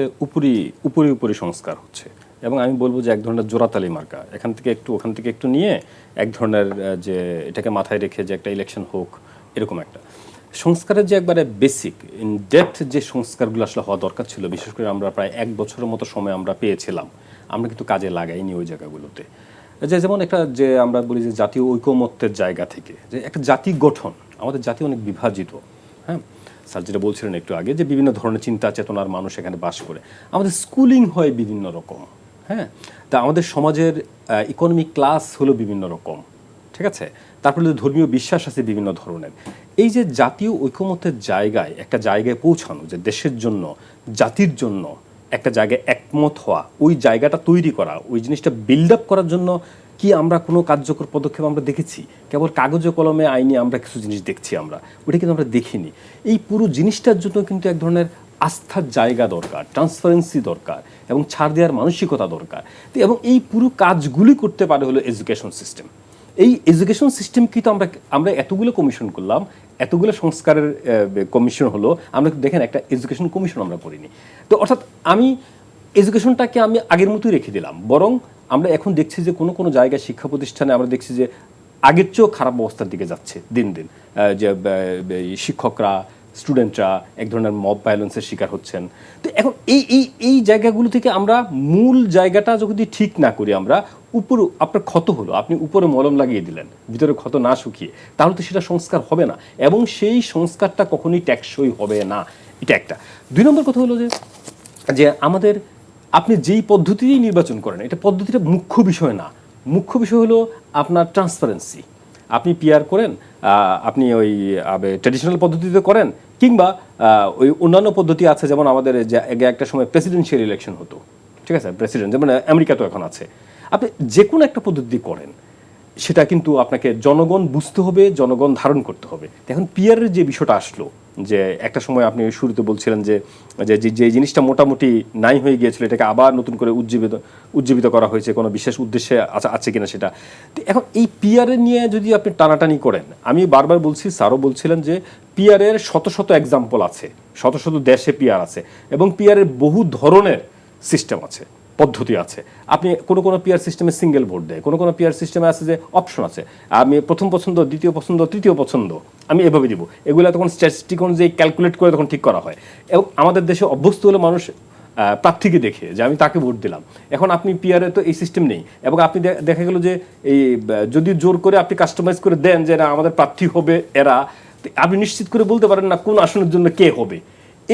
উপরি সংস্কার হচ্ছে, এবং আমি বলবো যে এক ধরনের জোড়াতালি মার্কা, এখান থেকে একটু ওখান থেকে একটু নিয়ে এক ধরনের যে এটাকে মাথায় রেখে যে একটা ইলেকশন হোক, এরকম একটা সংস্কারের যে একবারে বেসিক ইন ডেপথ যে সংস্কারগুলো আসলে হওয়া দরকার ছিল, বিশেষ করে আমরা প্রায় 1 বছরের মতো সময় আমরা পেয়েছিলাম, আমরা কিন্তু কাজে লাগাইনি ওই জায়গাগুলোতে। যেমন একটা যে আমরা বলি যে জাতীয় ঐকমত্যের জায়গা থেকে যে একটা জাতি গঠন, আমাদের জাতি অনেক বিভাজিত। হ্যাঁ, স্যার যেটা বলছিলেন একটু আগে, যে বিভিন্ন ধরনের চিন্তা চেতনার মানুষ এখানে বাস করে, আমাদের স্কুলিং হয় বিভিন্ন রকম। হ্যাঁ, তা আমাদের সমাজের ইকোনমিক ক্লাস হলো বিভিন্ন রকম, ঠিক আছে। তারপরে ধর্মীয় বিশ্বাস আছে বিভিন্ন ধরনের। এই যে জাতীয় ঐকমত্যের জায়গায় একটা জায়গায় পৌঁছানো, যে দেশের জন্য, জাতির জন্য একটা জায়গায় একমত হওয়া, ওই জায়গাটা তৈরি করা, ওই জিনিসটা বিল্ড আপ করার জন্য কি আমরা কোনো কার্যকর পদক্ষেপ আমরা দেখেছি? কেবল কাগজে কলমে আইনি আমরা কিছু জিনিস দেখছি, আমরা ওটা কিন্তু আমরা দেখিনি। এই পুরো জিনিসটার জন্য কিন্তু এক ধরনের আস্থার জায়গা দরকার, ট্রান্সপারেন্সি দরকার, এবং ছাড় দেওয়ার মানসিকতা দরকার। এবং এই পুরো কাজগুলি করতে পারে হলো এডুকেশন সিস্টেম। এই এডুকেশন সিস্টেম কি তো আমরা এতগুলো কমিশন করলাম, এতগুলো সংস্কারের কমিশন হলো, আমরা দেখেন একটা এডুকেশন কমিশন আমরা করিনি। তো অর্থাৎ আমি এডুকেশনটাকে আমি আগের মতোই রেখে দিলাম, বরং আমরা এখন দেখছি যে কোনো কোনো জায়গায় শিক্ষা প্রতিষ্ঠানে আমরা দেখছি যে আগের চেয়েও খারাপ অবস্থার দিকে যাচ্ছে দিন দিন। যে শিক্ষকরা, স্টুডেন্টরা এক ধরনের মব ভায়োলেন্সের শিকার হচ্ছেন। তো এখন এই জায়গাগুলো থেকে আমরা মূল জায়গাটা যদি ঠিক না করি, আমরা আপনার ক্ষত হলো, আপনি উপরে মলম লাগিয়ে দিলেন, ভিতরে ক্ষত না শুকিয়ে, তাহলে তো সেটা সংস্কার হবে না, এবং সেই সংস্কারটা কখনোই টেকসই হবে না। এটা একটা। 2 নম্বর কথা হলো যে আমাদের আপনি যেই পদ্ধতিতেই নির্বাচন করেন, এটা পদ্ধতিটা মুখ্য বিষয় না। মুখ্য বিষয় হলো আপনার ট্রান্সপারেন্সি। আপনি পিআর করেন, আপনি ওই ট্র্যাডিশনাল পদ্ধতিতে করেন, কিংবা ওই অন্যান্য পদ্ধতি আছে, যেমন আমাদের যে একটা সময় প্রেসিডেন্সিয়াল ইলেকশন হতো, ঠিক আছে, প্রেসিডেন্ট, যেমন আমেরিকা তো এখন আছে। আপনি যে কোনো একটা পদ্ধতি করেন, সেটা কিন্তু আপনাকে জনগণ বুঝতে হবে, জনগণ ধারণ করতে হবে। এখন পিআরের যে বিষয়টা আসলো, যে একটা সময় আপনি শুরুতে বলছিলেন যে যে জিনিসটা মোটামুটি নাই হয়ে গিয়েছিল, এটাকে আবার নতুন করে উজ্জীবিত করা হয়েছে, কোনো বিশেষ উদ্দেশ্যে আছে কিনা সেটা। তো এখন এই পিআরের নিয়ে যদি আপনি টানাটানি করেন, আমি বারবার বলছি, স্যারও বলছিলেন যে পিআরের শত শত এক্সাম্পল আছে, শত শত দেশে পিআর আছে, এবং পিআরের বহু ধরনের সিস্টেম আছে, পদ্ধতি আছে। আপনি কোনো কোনো পিআর সিস্টেমে সিঙ্গেল ভোট দেয়, কোনো কোনো পিআর সিস্টেমে আছে যে অপশন আছে, আমি প্রথম পছন্দ, দ্বিতীয় পছন্দ, তৃতীয় পছন্দ আমি এভাবে দিব। এগুলো তখন স্ট্যাটিস্টিক অনুযায়ী ক্যালকুলেট করে তখন ঠিক করা হয়। এবং আমাদের দেশে অভ্যস্ত হলে মানুষ প্রার্থীকে দেখে যে আমি তাকে ভোট দিলাম। এখন আপনি পিআরে তো এই সিস্টেম নেই, এবং আপনি দেখা গেল যে এই যদি জোর করে আপনি কাস্টমাইজ করে দেন যে না আমাদের প্রার্থী হবে এরা, আপনি নিশ্চিত করে বলতে পারেন না কোন আসনের জন্য কে হবে।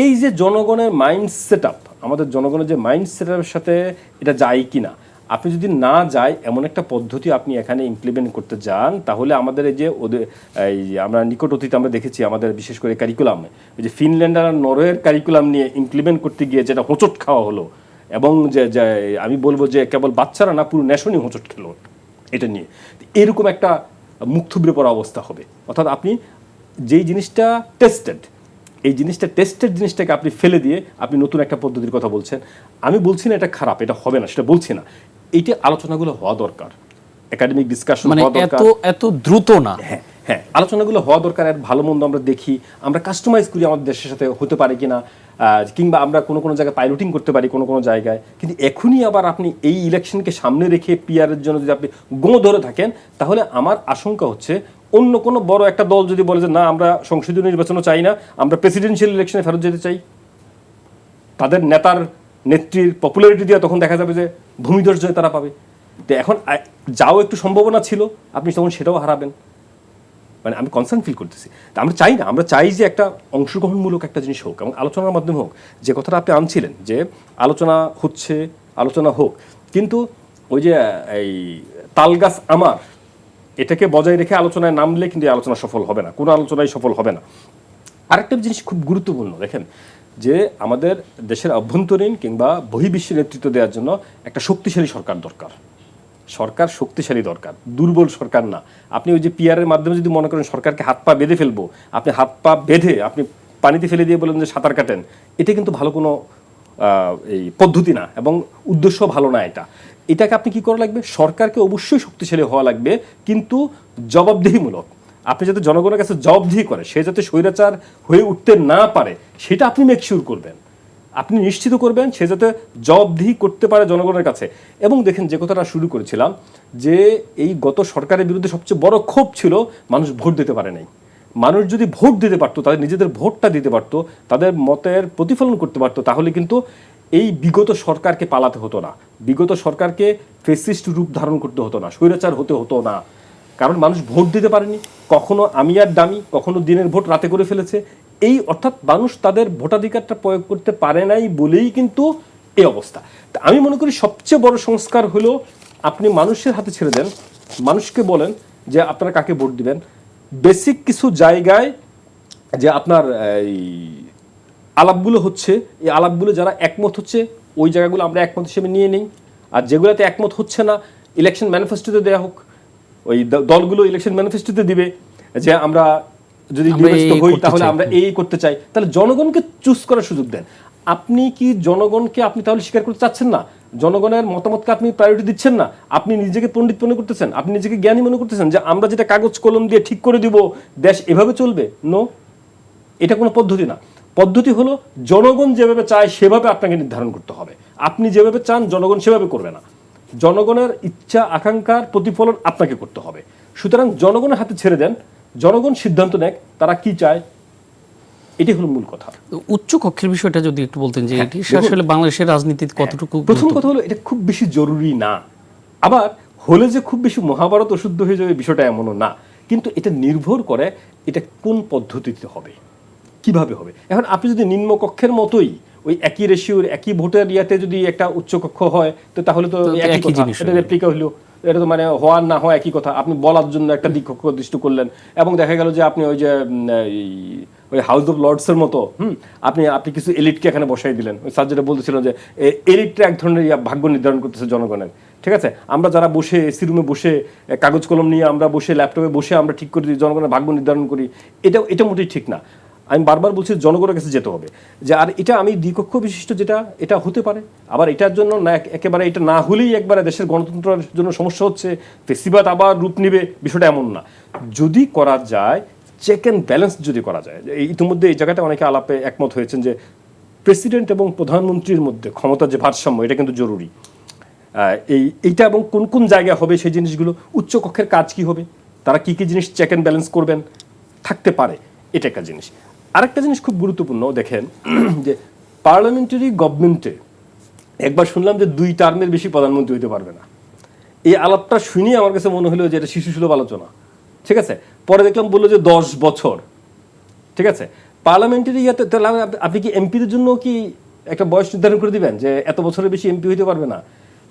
এই যে জনগণের মাইন্ড সেট আপ, আমাদের জনগণের যে মাইন্ড সেট আপের সাথে এটা যায় কি না, আপনি যদি না যায় এমন একটা পদ্ধতি আপনি এখানে ইমপ্লিমেন্ট করতে যান, তাহলে আমাদের এই যে আমরা নিকট অতীতে আমরা দেখেছি আমাদের বিশেষ করে কারিকুলামে, ওই যে ফিনল্যান্ড আর নরওয়ের কারিকুলাম নিয়ে ইমপ্লিমেন্ট করতে গিয়ে যেটা হোঁচট খাওয়া হলো, এবং যে আমি বলবো যে কেবল বাচ্চারা না, পুরো ন্যাশনই হোঁচট খেলো এটা নিয়ে। এরকম একটা মুখ থুবড়ে পড়া অবস্থা হবে। অর্থাৎ আপনি যেই জিনিসটা টেস্টেড, এই জিনিসটা টেস্টের জিনিসটাকে আপনি ফেলে দিয়ে আপনি নতুন একটা পদ্ধতির কথা বলছেন। আমি বলছি না এটা খারাপ, এটা হবে না, সেটা বলছি না। এইটা আলোচনাগুলো হওয়া দরকার, একাডেমিক ডিসকাশন মানে হওয়া দরকার। এত দ্রুত না। হ্যাঁ হ্যাঁ, আলোচনাগুলো হওয়া দরকার। আর ভালো মন্দ আমরা দেখি, আমরা কাস্টমাইজ করি আমাদের দেশের সাথে হতে পারে কিনা, কিংবা আমরা কোনো কোনো জায়গায় পাইলটিং করতে পারি কোনো কোনো জায়গায়। কিন্তু এখনই আবার আপনি এই ইলেকশনকে সামনে রেখে পিআরের জন্য যদি আপনি ধরে থাকেন, তাহলে আমার আশঙ্কা হচ্ছে অন্য কোনো বড় একটা দল যদি বলে যে না আমরা সংসদীয় নির্বাচনও চাই না, আমরা প্রেসিডেন্সিয়াল ইলেকশনে ফেরত যেতে চাই, তাদের নেতার নেত্রীর পপুলারিটি দিয়ে তখন দেখা যাবে যে ভূমিধস জয় তারা পাবে। তো এখন যাও একটু সম্ভাবনা ছিল, আপনি তখন সেটাও হারাবেন। মানে আমি কনসার্ন ফিল করতেছি। তা আমরা চাই না, আমরা চাই যে একটা অংশগ্রহণমূলক একটা জিনিস হোক এবং আলোচনার মাধ্যমে হোক। যে কথাটা আপনি আনছিলেন যে আলোচনা হচ্ছে, আলোচনা হোক, কিন্তু ওই যে এই তালগাছ আমার এটাকে বজায় রেখে আলোচনায় নামলে কিন্তু এই আলোচনা সফল হবে না, কোনো আলোচনাই সফল হবে না। আরেকটা জিনিস খুব গুরুত্বপূর্ণ, দেখেন যে আমাদের দেশের অভ্যন্তরীণ কিংবা বহির্বিশ্বের নেতৃত্ব দেওয়ার জন্য একটা শক্তিশালী সরকার দরকার। সরকার শক্তিশালী দরকার, দুর্বল সরকার না। আপনি ওই যে পিআরের মাধ্যমে যদি মনে করেন সরকারকে হাত পা বেঁধে ফেলবো, আপনি হাত পা বেঁধে আপনি পানিতে ফেলে দিয়ে বলেন যে সাঁতার কাটেন, এটা কিন্তু ভালো কোনো এই পদ্ধতি না এবং উদ্দেশ্য ভালো না। এটাকে আপনি কি করা লাগবে, সরকারকে অবশ্যই শক্তিশালী হওয়া লাগবে, কিন্তু জবাবদিহিমূলক। আপনি যাতে জনগণের কাছে জবাবদিহি করে, সে যাতে স্বৈরাচার হয়ে উঠতে না পারে সেটা আপনি মেকশিওর করবেন, আপনি নিশ্চিত করবেন সে যাতে জবাবদিহি করতে পারে জনগণের কাছে। এবং দেখেন যে কথাটা শুরু করেছিলাম যে এই গত সরকারের বিরুদ্ধে সবচেয়ে বড় ক্ষোভ ছিল মানুষ ভোট দিতে পারে নাই। মানুষ যদি ভোট দিতে পারতো, তাদের নিজেদের ভোটটা দিতে পারতো, তাদের মতের প্রতিফলন করতে পারতো, তাহলে কিন্তু এই বিগত সরকারকে পালাতে হতো না, বিগত সরকারকে ফেসিস্ট রূপ ধারণ করতে হতো না, স্বৈরাচার হতে হতো না। কারণ মানুষ ভোট দিতে পারেনি, কখনো আমি আর দামি, কখনো দিনের ভোট রাতে করে ফেলেছে। এই অর্থাৎ মানুষ তাদের ভোটাধিকারটা প্রয়োগ করতে পারে নাই বলেই কিন্তু এই অবস্থা। তা আমি মনে করি সবচেয়ে বড় সংস্কার হলো আপনি মানুষের হাতে ছেড়ে দেন, মানুষকে বলেন যে আপনারা কাকে ভোট দিবেন। বেসিক কিছু জায়গায় যে আপনার এই আলাপগুলো হচ্ছে, এই আলাপগুলো যারা একমত হচ্ছে ওই জায়গাগুলো আমরা একমত হিসেবে নিয়ে নিই, আর যেগুলোতে একমত হচ্ছে না ইলেকশন ম্যানিফেস্টোতে দেওয়া হোক। ওই দলগুলো ইলেকশন ম্যানিফেস্টোতে দিবে যে আমরা যদি নির্বাচিত হই তাহলে আমরা এই করতে চাই, তাহলে জনগণকে চুজ করার সুযোগ দেন। আপনি কি জনগণকে আপনি তাহলে স্বীকার করতে চাচ্ছেন না? জনগণের মতামতকে আপনি প্রায়োরিটি দিচ্ছেন না, আপনি নিজেকে পণ্ডিত মনে করতেছেন, আপনি নিজেকে জ্ঞানী মনে করতেছেন যে আমরা যেটা কাগজ কলম দিয়ে ঠিক করে দিব দেশ এভাবে চলবে। নো, এটা কোনো পদ্ধতি না। পদ্ধতি হলো জনগণ যেভাবে চায় সেভাবে আপনাকে নির্ধারণ করতে হবে। আপনি যেভাবে চান জনগণ সেভাবে করবে না, জনগণের ইচ্ছা আকাঙ্ক্ষার প্রতিফলন আপনাকে করতে হবে। সুতরাং জনগণের হাতে ছেড়ে দেন, জনগণ সিদ্ধান্ত নেয় তারা কি চায়, এটি হলো মূল কথা। উচ্চ কক্ষের বিষয়টা যদি একটু বলতেন যে এটি আসলে বাংলাদেশের রাজনীতির কতটুকু। প্রথম কথা হলো এটা খুব বেশি জরুরি না, আবার হলে যে খুব বেশি মহাভারত অশুদ্ধ হয়ে যাবে বিষয়টা এমনও না, কিন্তু এটা নির্ভর করে এটা কোন পদ্ধতিতে হবে, কিভাবে হবে। এখন আপনি যদি নিম্নকক্ষের মতোই ওই একই রেশিওর একই ভোটের ইয়াতে যদি একটা উচ্চকক্ষ হয় তো তাহলে তো একই কথা, এটা রেপ্লিকা হইলো, এটা তো মানে হওয়ার না হওয়া একই কথা। আপনি বলার জন্য একটা দিক নির্দিষ্ট করলেন এবং দেখা গেল যে আপনি ওই যে ওই হাউস অফ লর্ডসের মতো আপনি কিছু এলিটকে এখানে বসাই দিলেন। ওই স্যার যেটা বলতেছিলেন যে এলিটটা এক ধরনের ভাগ্য নির্ধারণ করতেছে জনগণের। ঠিক আছে, আমরা যারা বসে এসি রুমে বসে কাগজ কলম নিয়ে আমরা বসে ল্যাপটপে বসে আমরা ঠিক করে দিই জনগণের ভাগ্য নির্ধারণ করি, এটা মোটেই ঠিক না। আমি বারবার বলছি জনগণের কাছে যেতে হবে যে আর এটা আমি দ্বিকক্ষ বিশিষ্ট যেটা এটা হতে পারে, আবার এটার জন্য না একেবারে এটা না হলেই একবারে দেশের গণতন্ত্রের জন্য সমস্যা হচ্ছে, ফেসিবাদ আবার রূপ নিবে, বিষয়টা এমন না। যদি করা যায় চেক অ্যান্ড ব্যালেন্স যদি করা যায়, ইতিমধ্যে এই জায়গাটা অনেকে আলাপে একমত হয়েছেন যে প্রেসিডেন্ট এবং প্রধানমন্ত্রীর মধ্যে ক্ষমতার যে ভারসাম্য এটা কিন্তু জরুরি। এইটা এবং কোন কোন জায়গায় হবে সেই জিনিসগুলো, উচ্চকক্ষের কাজ কি হবে, তারা কি কি জিনিস চেক অ্যান্ড ব্যালেন্স করবেন থাকতে পারে, এটা একটা জিনিস। আরেকটা জিনিস খুব গুরুত্বপূর্ণ, দেখেন যে পার্লামেন্টারি গভর্নমেন্টে একবার শুনলাম যে 2 টার্মের বেশি প্রধানমন্ত্রী হইতে পারবে না। এই আলাপটা শুনি আমার কাছে মনে হলো যে এটা শিশুসুলভ আলোচনা। ঠিক আছে, পরে দেখলাম বললো যে 10 বছর। ঠিক আছে, পার্লামেন্টারি ইয়াতে তাহলে আপনি কি এমপিদের জন্য কি একটা বয়স নির্ধারণ করে দিবেন যে এত বছরের বেশি এমপি হইতে পারবে না?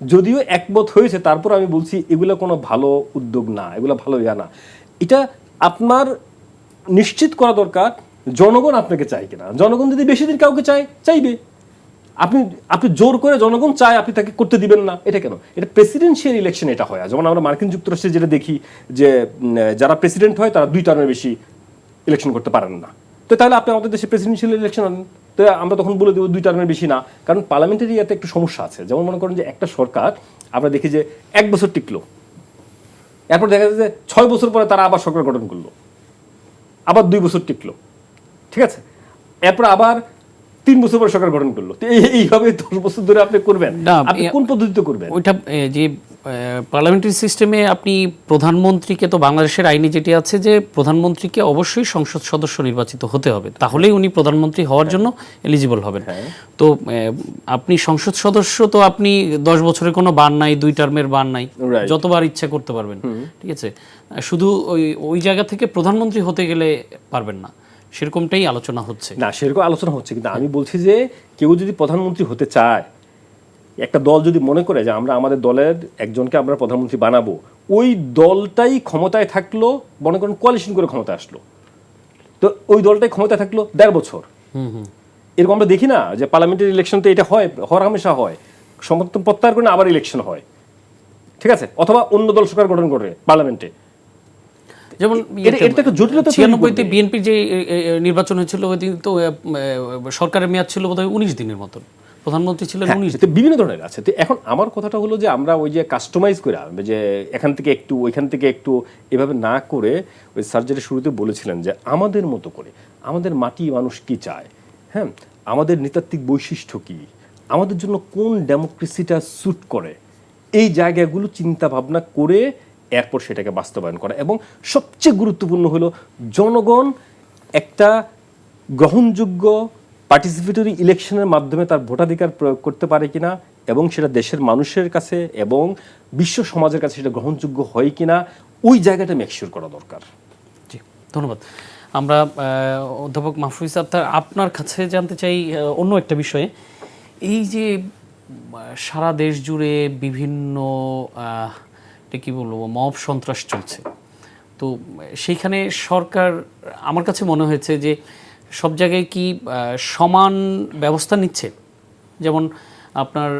যদিও একমত হয়েছে, তারপর আমি বলছি এগুলো কোনো ভালো উদ্যোগ না, এগুলো ভালো ইয়া না। এটা আপনার নিশ্চিত করা দরকার জনগণ আপনাকে চায় কিনা। জনগণ যদি বেশি দিন কাউকে চাইবে, আপনি জোর করে জনগণ চায় আপনি তাকে করতে দিবেন না, এটা কেন? এটা প্রেসিডেন্সিয়াল ইলেকশন এটা হয়। যেমন আমরা মার্কিন যুক্তরাষ্ট্রে যেটা দেখি যে যারা প্রেসিডেন্ট হয় তারা 2 টার্মের বেশি ইলেকশন করতে পারেন না। তো তাহলে আপনি আমাদের দেশে প্রেসিডেন্সিয়াল ইলেকশন আনেন, তো আমরা তখন বলে দেবো 2 টার্মের বেশি না। কারণ পার্লামেন্টারি এতে একটু সমস্যা আছে। যেমন মনে করেন যে একটা সরকার আমরা দেখি যে 1 বছর টিকলো, এরপর দেখা যায় যে 6 বছর পরে তারা আবার সরকার গঠন করলো, আবার 2 বছর টিকলো, ঠিক আছে, এরপর আবার 3 বছর পরে সরকার গঠন করলো। তো এইভাবে 10 বছর ধরে আপনি করবেন, না, আপনি কোন পদ্ধতিতে করবেন? ওইটা যে পার্লামেন্টারি সিস্টেমে আপনি প্রধানমন্ত্রীকে, তো বাংলাদেশের আইনে যেটি আছে যে প্রধানমন্ত্রীকে অবশ্যই সংসদ সদস্য নির্বাচিত হতে হবে, তাহলেই উনি প্রধানমন্ত্রী হওয়ার জন্য এলিজিবল হবেন। তো আপনি সংসদ সদস্য, তো আপনি 10 বছরের কোনো বান নাই, 2 টার্মের বান নাই, Right. যতবার ইচ্ছা করতে পারবেন, ঠিক আছে। শুধু ওই জায়গা থেকে প্রধানমন্ত্রী হতে গেলে পারবেন না, সেরকমটাই আলোচনা হচ্ছে। না, সেরকম আলোচনা হচ্ছে, কিন্তু আমি বলছি যে কেউ যদি প্রধানমন্ত্রী হতে চায়, একটা দল যদি মনে করে যে আমরা আমাদের দলের একজনকে আমরা প্রধানমন্ত্রী বানাবো, ওই দলটাই ক্ষমতায় থাকলো, মনে করেন কোয়ালিশন করে ক্ষমতায় আসলো, তো ওই দলটাই ক্ষমতায় থাকলো 1.5 বছর। এরকম আমরা দেখি না যে পার্লামেন্টারি ইলেকশন তো এটা হয়, হরহামেশা হয়, সমর্থন প্রত্যাহার করে না আবার ইলেকশন হয়, ঠিক আছে, অথবা অন্য দল সরকার গঠন করে পার্লামেন্টে। যেমন এটা একটা জটিলতা তৈরি 96-তে করবে। বিএনপির যে নির্বাচন হয়েছিল, ওই দিন তো সরকারের মেয়াদ ছিল বোধহয় 19 দিনের মতন, প্রধানমন্ত্রী ছিলেন 19 দিন। তো বিভিন্ন ধরনের আছে। তো এখন আমার কথাটা হলো যে আমরা ওই যে কাস্টমাইজ করে যে এখান থেকে একটু ওইখান থেকে একটু এভাবে না করে, ওই সার্জারি শুরুতে বলেছিলেন যে আমাদের মতো করে, আমাদের মাটি মানুষ কি চায়, হ্যাঁ, আমাদের নৃতাত্ত্বিক বৈশিষ্ট্য কি, আমাদের জন্য কোন ডেমোক্রেসিটা স্যুট করে, এই জায়গাগুলো চিন্তা ভাবনা করে এরপর সেটাকে বাস্তবায়ন করা। এবং সবচেয়ে গুরুত্বপূর্ণ হলো জনগণ একটা গ্রহণযোগ্য পার্টিসিপেটরি ইলেকশনের মাধ্যমে তার ভোটাধিকার প্রয়োগ করতে পারে কিনা, এবং সেটা দেশের মানুষের কাছে এবং বিশ্ব সমাজের কাছে সেটা গ্রহণযোগ্য হয় কিনা, ওই জায়গাটা মেকশিওর করা দরকার। জি, ধন্যবাদ। আমরা অধ্যাপক মাহফুজ আক্তার, আপনার কাছে জানতে চাই অন্য একটা বিষয়ে। এই যে সারা দেশ জুড়ে বিভিন্ন এটা কি বলবো, মব সন্ত্রাস চলছে, তো সেইখানে সরকার, আমার কাছে মনে হয়েছে যে সব জায়গায় কি সমান ব্যবস্থা নিচ্ছে। যেমন আপনার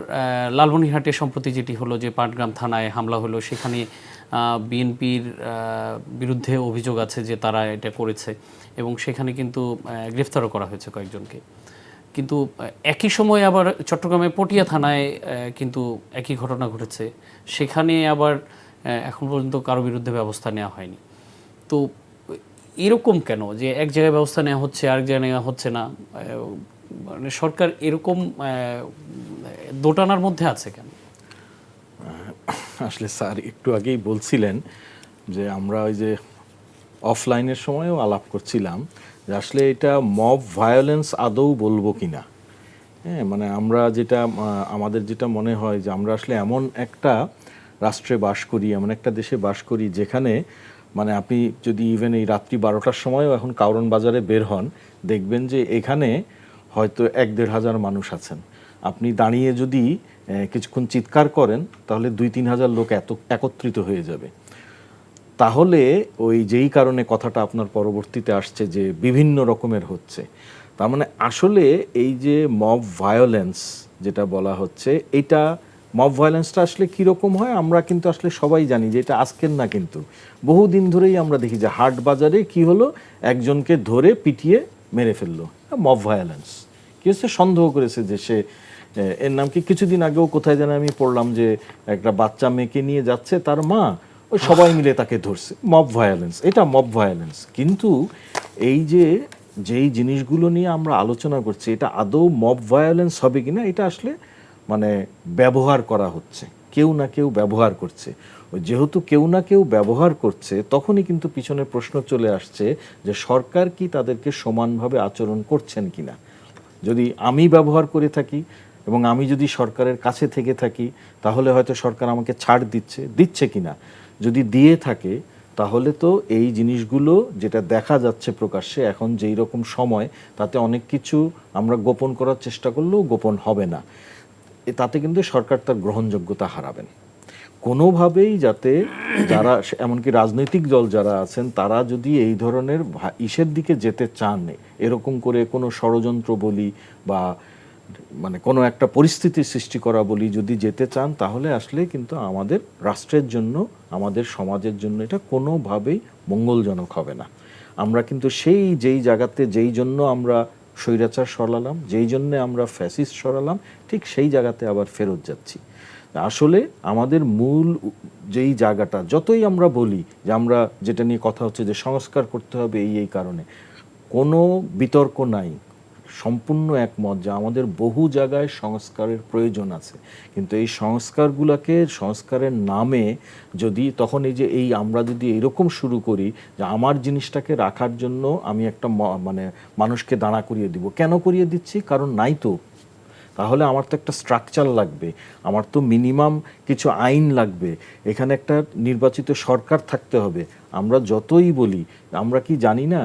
লালমনিরহাটে সম্প্রতি যেটি হলো, যে পাটগ্রাম থানায় হামলা হলো, সেখানে বিএনপির বিরুদ্ধে অভিযোগ আছে যে তারা এটা করেছে, এবং সেখানে কিন্তু গ্রেফতারও করা হয়েছে কয়েকজনকে। কিন্তু একই সময় আবার চট্টগ্রামে পটিয়া থানায় কিন্তু একই ঘটনা ঘটেছে, সেখানে আবার এখন পর্যন্ত কারো বিরুদ্ধে ব্যবস্থা নেওয়া হয়নি। তো এরকম কেন যে এক জায়গায় ব্যবস্থা নেওয়া হচ্ছে, আরেক জায়গায় নেওয়া হচ্ছে না? মানে সরকার এরকম দোটানার মধ্যে আছে কেন? আসলে স্যার একটু আগেই বলছিলেন যে আমরা ওই যে অফলাইনের সময়ও আলাপ করছিলাম যে আসলে এটা মব ভায়োলেন্স আদৌ বলবো কিনা। হ্যাঁ, মানে আমরা যেটা আমাদের যেটা মনে হয় যে আমরা আসলে এমন একটা রাষ্ট্রে বাস করি, এমন একটা দেশে বাস করি যেখানে মানে আপনি যদি ইভেন এই রাত্রি 12টার সময়ও এখন কারওয়ান বাজারে বের হন, দেখবেন যে এখানে হয়তো 1-1.5 হাজার মানুষ আছেন। আপনি দাঁড়িয়ে যদি কিছুক্ষণ চিৎকার করেন তাহলে 2-3 হাজার লোক একত্রিত হয়ে যাবে। তাহলে ওই যেই কারণে কথাটা আপনার পরবর্তীতে আসছে যে বিভিন্ন রকমের হচ্ছে, তার মানে আসলে এই যে মব ভায়োলেন্স যেটা বলা হচ্ছে, এটা মব ভায়োলেন্সটা আসলে কীরকম হয় আমরা কিন্তু আসলে সবাই জানি যে এটা আজকের না, কিন্তু বহুদিন ধরেই আমরা দেখি যে হাট বাজারে কি হলো, একজনকে ধরে পিটিয়ে মেরে ফেললো, মব ভায়োলেন্স। কি হচ্ছে, সন্দেহ করেছে যে সে, এর নাম কি, কিছুদিন আগেও কোথায় যেন আমি পড়লাম যে একটা বাচ্চা মেয়েকে নিয়ে যাচ্ছে তার মা, ওই সবাই মিলে তাকে ধরছে, মব ভায়োলেন্স, এটা মব ভায়োলেন্স। কিন্তু এই যে যেই জিনিসগুলো নিয়ে আমরা আলোচনা করছি, এটা আদৌ মব ভায়োলেন্স হবে কিনা, এটা আসলে মানে ব্যবহার করা হচ্ছে, কেউ না কেউ ব্যবহার করছে। যেহেতু কেউ না কেউ ব্যবহার করছে, তখনই কিন্তু পিছনে প্রশ্ন চলে আসছে যে সরকার কি তাদেরকে সমানভাবে আচরণ করছেন কিনা। যদি আমি ব্যবহার করে থাকি এবং আমি যদি সরকারের কাছে থেকে থাকি, তাহলে হয়তো সরকার আমাকে ছাড় দিচ্ছে কিনা। যদি দিয়ে থাকে তাহলে তো এই জিনিসগুলো যেটা দেখা যাচ্ছে প্রকাশ্যে এখন যেই রকম সময়, তাতে অনেক কিছু আমরা গোপন করার চেষ্টা করলেও গোপন হবে না, তাতে কিন্তু সরকার তার গ্রহণযোগ্যতা হারাবেন। কোনোভাবেই যাতে যারা, এমনকি রাজনৈতিক দল যারা আছেন, তারা যদি এই ধরনের ইসের দিকে যেতে চান, এরকম করে কোনো ষড়যন্ত্র বলি বা মানে কোনো একটা পরিস্থিতি সৃষ্টি করা বলি যদি যেতে চান, তাহলে আসলে কিন্তু আমাদের রাষ্ট্রের জন্য, আমাদের সমাজের জন্য এটা কোনোভাবেই মঙ্গলজনক হবে না। আমরা কিন্তু যেই জায়গাতে যেই জন্য আমরা স্বৈরাচার সরালাম, যেই জন্য আমরা ফ্যাসিস্ট সরালাম, ঠিক সেই জায়গাতে আবার ফেরত যাচ্ছি। আসলে আমাদের মূল যেই জায়গাটা, যতই আমরা বলি যে আমরা যেটা নিয়ে কথা হচ্ছে যে সংস্কার করতে হবে এই কারণে, কোনো বিতর্ক নাই, সম্পূর্ণ একমত যে আমাদের বহু জায়গায় সংস্কারের প্রয়োজন আছে। কিন্তু এই সংস্কারের নামে যদি তখন আমরা যদি এরকম শুরু করি যে আমার জিনিসটাকে রাখার জন্য আমি একটা মানে মানুষকে দাঁড়া করিয়ে দিব, কেন করিয়ে দিচ্ছি? কারণ নাই তো। তাহলে আমার তো একটা স্ট্রাকচার লাগবে, আমার তো মিনিমাম কিছু আইন লাগবে, এখানে একটা নির্বাচিত সরকার থাকতে হবে। আমরা যতই বলি, আমরা কি জানি না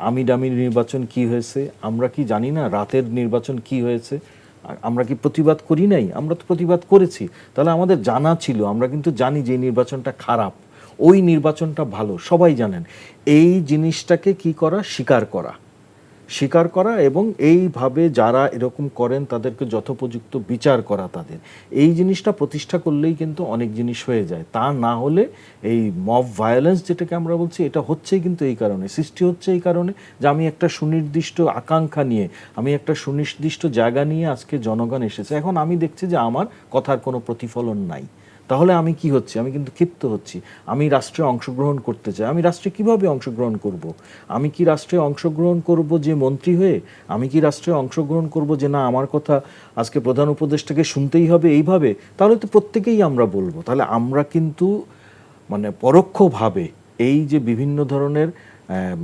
আমি ডামির নির্বাচন কি হয়েছে? আমরা কি জানি না রাতের নির্বাচন কি হয়েছে? আমরা কি প্রতিবাদ করি নাই? আমরা তো প্রতিবাদ করেছি। তাহলে আমাদের জানা ছিল, আমরা কিন্তু জানি যে এই নির্বাচনটা খারাপ, ওই নির্বাচনটা ভালো, সবাই জানেন। এই জিনিসটাকে কি করা? স্বীকার করা এবং এইভাবে যারা এরকম করেন তাদেরকে যথোপযুক্ত বিচার করা, তাদের এই জিনিসটা প্রতিষ্ঠা করলেই কিন্তু অনেক জিনিস হয়ে যায়। তা না হলে এই মব ভায়োলেন্স যেটাকে আমরা বলছি, এটা হচ্ছেই কিন্তু এই কারণে, সৃষ্টি হচ্ছে এই কারণে যে আমি একটা সুনির্দিষ্ট আকাঙ্ক্ষা নিয়ে, আমি একটা সুনির্দিষ্ট জায়গা নিয়ে আজকে জনগণ এসেছে, এখন আমি দেখছি যে আমার কথার কোনো প্রতিফলন নাই। তাহলে আমি কি হচ্ছে? আমি কিন্তু ক্ষিপ্ত হচ্ছি। আমি রাষ্ট্রে অংশগ্রহণ করতে চাই। আমি রাষ্ট্রে কিভাবে অংশগ্রহণ করব? আমি কি রাষ্ট্রে অংশগ্রহণ করব যে মন্ত্রী হয়ে? আমি কি রাষ্ট্রে অংশগ্রহণ করব যে না আমার কথা আজকে প্রধান উপদেষ্টাকে শুনতেই হবে এইভাবে? তাহলে তো প্রত্যেকেই আমরা বলবো। তাহলে আমরা কিন্তু মানে পরোক্ষভাবে এই যে বিভিন্ন ধরনের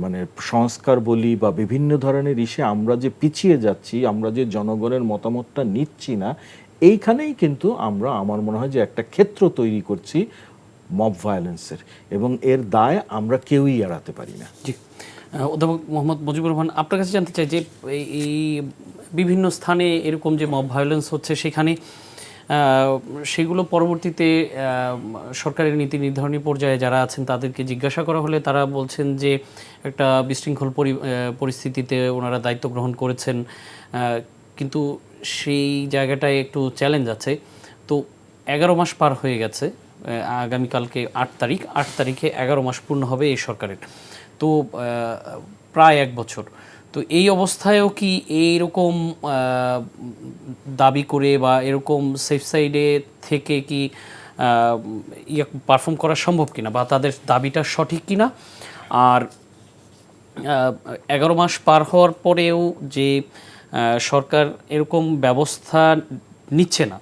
মানে সংস্কার বলি বা বিভিন্ন ধরনের আমরা যে পিছিয়ে যাচ্ছি, আমরা যে জনগণের মতামতটা নিচ্ছি না, এইখানেই কিন্তু আমরা, আমার মনে হয় যে একটা ক্ষেত্র তৈরি করছি মব ভায়োলেন্সের, এবং এর দায় আমরা কেউই এড়াতে পারি না। জি, অধ্যাপক মোহাম্মদ মুজিবুর রহমান, আপনার কাছে জানতে চাই যে এই বিভিন্ন স্থানে এরকম যে মব ভায়োলেন্স হচ্ছে, সেখানে সেগুলো পরবর্তীতে সরকারের নীতি নির্ধারণী পর্যায়ে যারা আছেন তাদেরকে জিজ্ঞাসা করা হলে তারা বলছেন যে একটা বিশৃঙ্খল পরিস্থিতিতে ওনারা দায়িত্ব গ্রহণ করেছেন, কিন্তু সেই জায়গাটায় একটু চ্যালেঞ্জ আছে। তো 11 মাস পার হয়ে গেছে, আগামীকালকে 8 তারিখে 11 মাস পূর্ণ হবে এই সরকারের, তো প্রায় 1 বছর। তো এই অবস্থায়ও কি এইরকম দাবি করে বা এরকম সেফ সাইডে থেকে কি পারফর্ম করা সম্ভব কিনা, বা তাদের দাবিটা সঠিক কিনা? আর 11 মাস পার হওয়ার পরেও যে সরকার এরকম ব্যবস্থা নিচ্ছে না,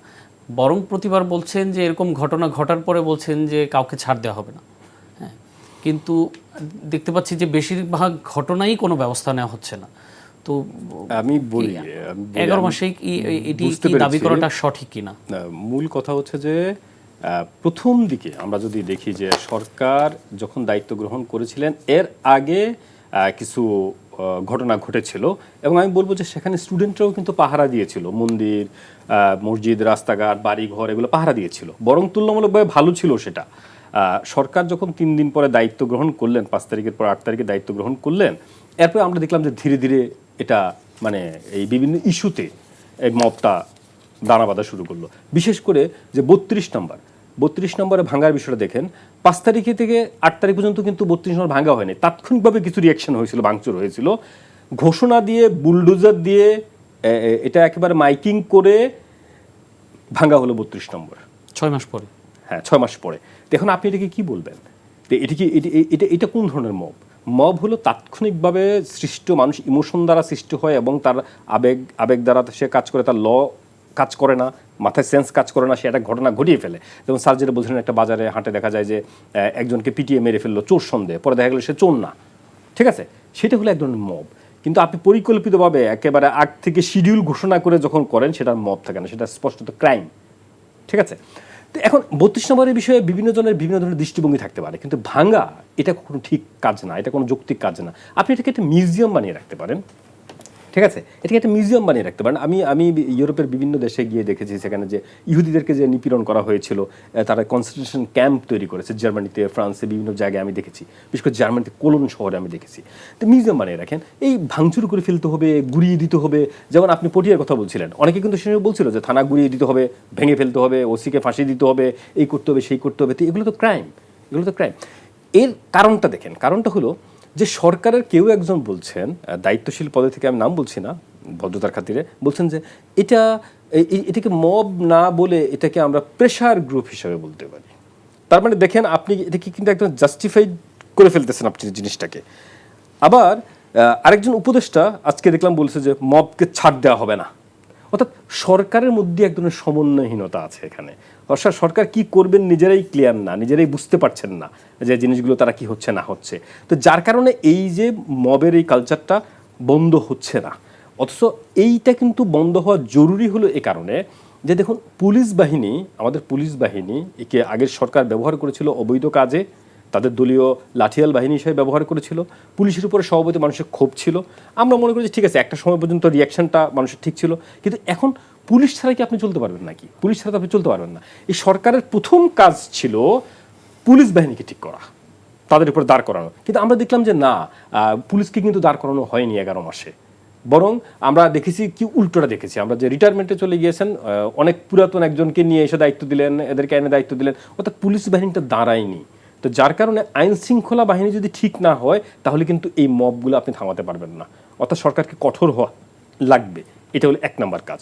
বরং প্রতিবার বলছেন যে এরকম ঘটনা ঘটার পরে বলছেন যে কাউকে ছাড় দেওয়া হবে না, হ্যাঁ, কিন্তু দেখতে পাচ্ছি যে বেশিরভাগ ঘটনাই কোনো ব্যবস্থা নেওয়া হচ্ছে না। তো আমি বলি 11 মাসে এটি দাবি করাটা সঠিক কিনা? মূল কথা হচ্ছে যে প্রথম দিকে আমরা যদি দেখি যে সরকার যখন দায়িত্ব গ্রহণ করেছিলেন, এর আগে কিছু ঘটনা ঘটেছিল, এবং আমি বলবো যে সেখানে স্টুডেন্টরাও কিন্তু পাহারা দিয়েছিল, মন্দির, মসজিদ, রাস্তাঘাট, বাড়িঘর এগুলো পাহারা দিয়েছিল, বরং তুলনামূলকভাবে ভালো ছিল সেটা। সরকার যখন 3 দিন পরে দায়িত্ব গ্রহণ করলেন, 5 তারিখের পর 8 তারিখে দায়িত্ব গ্রহণ করলেন, এরপর আমরা দেখলাম যে ধীরে ধীরে এটা মানে এই বিভিন্ন ইস্যুতে এই মবটা দানা বাঁধা শুরু করলো। বিশেষ করে যে 32 নম্বরে ভাঙার বিষয়টা দেখেন, 5 তারিখে থেকে 8 তারিখ পর্যন্ত কিন্তু 32 নম্বর ভাঙা হয়নি, তাৎক্ষণিকভাবে কিছু রিয়াকশন হয়েছিল, ভাঙচুর হয়েছিল, ঘোষণা দিয়ে, বুলডোজার দিয়ে, এটা একেবারে মাইকিং করে ভাঙা হলো 32 নম্বর 6 মাস পরে। হ্যাঁ, 6 মাস পরে। এখন আপনি এটাকে কি বলবেন? এটা কোন ধরনের মব হলো তাৎক্ষণিকভাবে সৃষ্ট, মানুষ ইমোশন দ্বারা সৃষ্টি হয় এবং তার আবেগ দ্বারা সে কাজ করে, তার কাজ করে না, মাথায় সেন্স কাজ করে না, সে একটা ঘটনা ঘটিয়ে ফেলে। যেমন স্যার যেটা বলছিলেন, একটা বাজারে হাঁটে দেখা যায় যে একজনকে পিটিয়ে মেরে ফেললো চোর সন্দেহে, পরে দেখা গেলো সে চোর না, ঠিক আছে, সেটা হলো এক ধরনের মব। কিন্তু আপনি পরিকল্পিতভাবে একেবারে আগ থেকে শিডিউল ঘোষণা করে যখন করেন, সেটা মব থাকে না, সেটা স্পষ্টত ক্রাইম, ঠিক আছে। তো এখন 32 নম্বরের বিষয়ে বিভিন্ন জনের বিভিন্ন ধরনের দৃষ্টিভঙ্গি থাকতে পারে, কিন্তু ভাঙা এটা কোনো ঠিক কাজ না, এটা কোনো যৌক্তিক কাজ না। আপনি এটাকে একটা মিউজিয়াম বানিয়ে রাখতে পারেন, ঠিক আছে, এটাকে একটা মিউজিয়াম বানিয়ে রাখতে পারেন। আমি ইউরোপের বিভিন্ন দেশে গিয়ে দেখেছি সেখানে যে ইহুদিদেরকে যে নিপীড়ন করা হয়েছিল, তারা কনসেন্ট্রেশন ক্যাম্প তৈরি করেছে জার্মানিতে, ফ্রান্সে, বিভিন্ন জায়গায় আমি দেখেছি, বিশেষ করে জার্মানিতে কোলন শহরে আমি দেখেছি। তো মিউজিয়াম বানিয়ে রাখেন, এই ভাঙচুর করে ফেলতে হবে, গুড়িয়ে দিতে হবে। যেমন আপনি পটিয়ার কথা বলছিলেন, অনেকে কিন্তু সে বলছিল যে থানা গুড়িয়ে দিতে হবে, ভেঙে ফেলতে হবে, ওসিকে ফাঁসি দিতে হবে, এই করতে হবে, সেই করতে হবে। তো এগুলো তো ক্রাইম, এর কারণটা দেখেন। কারণটা হলো যে সরকারের কেউ একজন বলছেন, দায়িত্বশীল পদে থেকে আমি নাম বলছি না ভদ্রতার খাতিরে, বলছেন যে এটাকে মব না বলে এটাকে আমরা প্রেশার গ্রুপ হিসেবে বলতে পারি। তার মানে দেখেন আপনি এটাকে কিন্তু একদম জাস্টিফাইড করে ফেলতেছেন আপনি জিনিসটাকে। আবার আরেকজন উপদেষ্টা আজকে দেখলাম বলছে যে মবকে ছাড় দেওয়া হবে না। অর্থাৎ সরকারের মধ্যে এক ধরনের সমন্বয়হীনতা আছে এখানে। অর্থাৎ সরকার কি করবেন নিজেরাই ক্লিয়ার না, নিজেরাই বুঝতে পারছেন না যে জিনিসগুলো তারা কি হচ্ছে না হচ্ছে। তো যার কারণে এই যে মবের এই কালচারটা বন্ধ হচ্ছে না। অথচ এইটা কিন্তু বন্ধ হওয়া জরুরি হলো এ কারণে যে দেখুন পুলিশ বাহিনী, আমাদের পুলিশ বাহিনী একে আগের সরকার ব্যবহার করেছিল অবৈধ কাজে, তাদের দলীয় লাঠিয়াল বাহিনী হিসেবে ব্যবহার করেছিল। পুলিশের উপরে স্বভাবতই মানুষের ক্ষোভ ছিল। আমরা মনে করি যে ঠিক আছে একটা সময় পর্যন্ত রিয়াকশনটা মানুষের ঠিক ছিল, কিন্তু এখন পুলিশ ছাড়া কি আপনি চলতে পারবেন নাকি? পুলিশ ছাড়া তো আপনি চলতে পারবেন না। এই সরকারের প্রথম কাজ ছিল পুলিশ বাহিনীকে ঠিক করা, তাদের উপর দাঁড় করানো। কিন্তু আমরা দেখলাম যে না, পুলিশকে কিন্তু দাঁড় করানো হয়নি 11 মাসে। বরং আমরা দেখেছি কি উল্টোটা দেখেছি, আমরা যে রিটায়ারমেন্টে চলে গিয়েছেন অনেক পুরাতন একজনকে নিয়ে এসে দায়িত্ব দিলেন, এদেরকে এনে দায়িত্ব দিলেন, অর্থাৎ পুলিশ বাহিনীটা দাঁড়ায়নি। তো যার কারণে আইন শৃঙ্খলা বাহিনী যদি ঠিক না হয় তাহলে কিন্তু এই মবগুলো আপনি থামাতে পারবেন না। অর্থাৎ সরকারকে কঠোর হওয়া লাগবে, এটা হলো 1 নম্বর কাজ।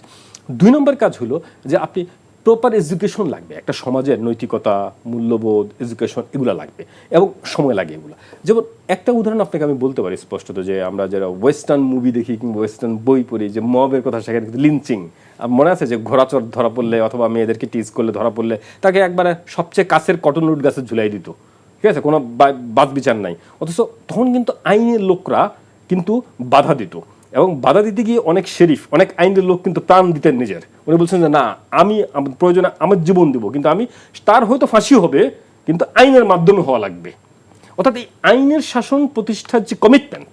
2 নম্বর কাজ হলো যে আপনি প্রপার এডুকেশন লাগবে, একটা সমাজের নৈতিকতা, মূল্যবোধ, এডুকেশন এগুলো লাগবে এবং সময় লাগে এগুলো। যেমন একটা উদাহরণ আপনাকে আমি বলতে পারি স্পষ্টত, যে আমরা যারা ওয়েস্টার্ন মুভি দেখি কিংবা ওয়েস্টার্ন বই পড়ি, যে মবের কথা সেখানে কিন্তু লিঞ্চিং মনে আছে, যে ঘোড়াচর ধরা পড়লে অথবা মেয়েদেরকে টিজ করলে ধরা পড়লে তাকে একবারে সবচেয়ে কাছের কটন উড গাছে ঝুলাই দিত, ঠিক আছে, কোনো বাদ বিচার নাই। অথচ তখন কিন্তু আইনের লোকরা কিন্তু বাধা দিত, এবং বাধা দিতে গিয়ে অনেক শেরিফ, অনেক আইনের লোক কিন্তু প্রাণ দিতেন নিজের। উনি বলছেন যে না, আমি প্রয়োজনে আমার জীবন দিব, কিন্তু আমি, তার হয়তো ফাঁসি হবে কিন্তু আইনের মাধ্যমে হওয়া লাগবে। অর্থাৎ এই আইনের শাসন প্রতিষ্ঠার যে কমিটমেন্ট,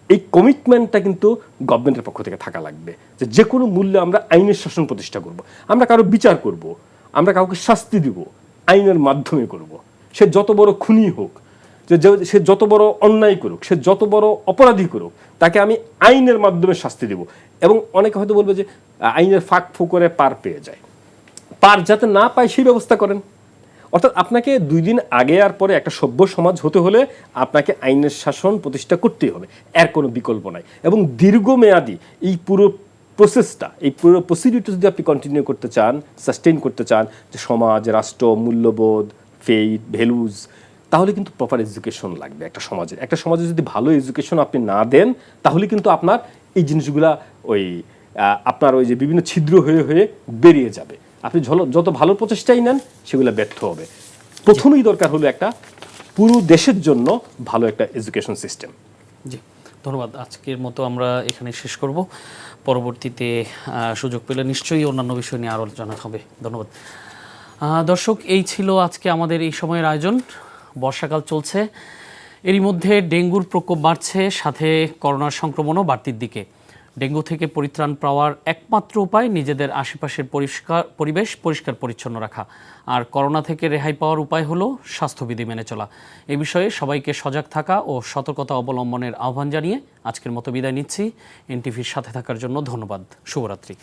এই কমিটমেন্টটা কিন্তু গভর্নমেন্টের পক্ষ থেকে থাকা লাগবে, যে কোনো মূল্যে আমরা আইনের শাসন প্রতিষ্ঠা করব। আমরা কারো বিচার করব, আমরা কাউকে শাস্তি দিব, আইনের মাধ্যমে করব। সে যত বড় খুনি হোক, সে যত বড় অন্যায় করুক, সে যত বড় অপরাধী করুক, তাকে আমি আইনের মাধ্যমে শাস্তি দেব। এবং অনেকে হয়তো বলবে যে আইনের ফাঁক ফোকরে পার পেয়ে যায়, পার যাতে না পায় সেই ব্যবস্থা করেন। অর্থাৎ আপনাকে 2 দিন আগে আর পরে একটা সভ্য সমাজ হতে হলে আপনাকে আইনের শাসন প্রতিষ্ঠা করতেই হবে, এর কোনো বিকল্প নাই। এবং দীর্ঘমেয়াদী এই পুরো প্রসেসটা, এই পুরো প্রসিডিউরটা যদি আপনি কন্টিনিউ করতে চান, সাস্টেইন করতে চান, যে সমাজ, রাষ্ট্র, মূল্যবোধ, ফেইথ, ভ্যালুজ, তাহলে কিন্তু প্রপার এডুকেশন লাগবে একটা সমাজের। একটা সমাজে যদি ভালো এডুকেশন আপনি না দেন, তাহলে কিন্তু আপনার এই জিনিসগুলা আপনার ওই যে বিভিন্ন ছিদ্র হয়ে হয়ে বেরিয়ে যাবে। আপনি যত ভালো প্রচেষ্টাই নেন সেগুলো ব্যর্থ হবে। প্রথমেই দরকার হলো একটা পুরো দেশের জন্য ভালো একটা এডুকেশন সিস্টেম। জি, ধন্যবাদ। আজকের মতো আমরা এখানে শেষ করব। পরবর্তীতে সুযোগ পেলে নিশ্চয়ই অন্যান্য বিষয় নিয়ে আরও আলোচনা হবে। ধন্যবাদ দর্শক, এই ছিল আজকে আমাদের এই সময়ের আয়োজন। বর্ষাকাল চলছে, এরই মধ্যে ডেঙ্গুর প্রকোপ বাড়ছে, সাথে করোনার সংক্রমণও বাড়তির দিকে। ডেঙ্গু থেকে পরিত্রাণ পাওয়ার একমাত্র উপায় নিজেদের আশেপাশের পরিবেশ পরিষ্কার পরিচ্ছন্ন রাখা, আর করোনা থেকে রেহাই পাওয়ার উপায় হলো স্বাস্থ্যবিধি মেনে চলা। এই বিষয়ে সবাইকে সজাগ থাকা ও সতর্কতা অবলম্বনের আহ্বান জানিয়ে আজকের মতো বিদায় নিচ্ছি। এনটিভির সাথে থাকার জন্য ধন্যবাদ। শুভরাত্রি।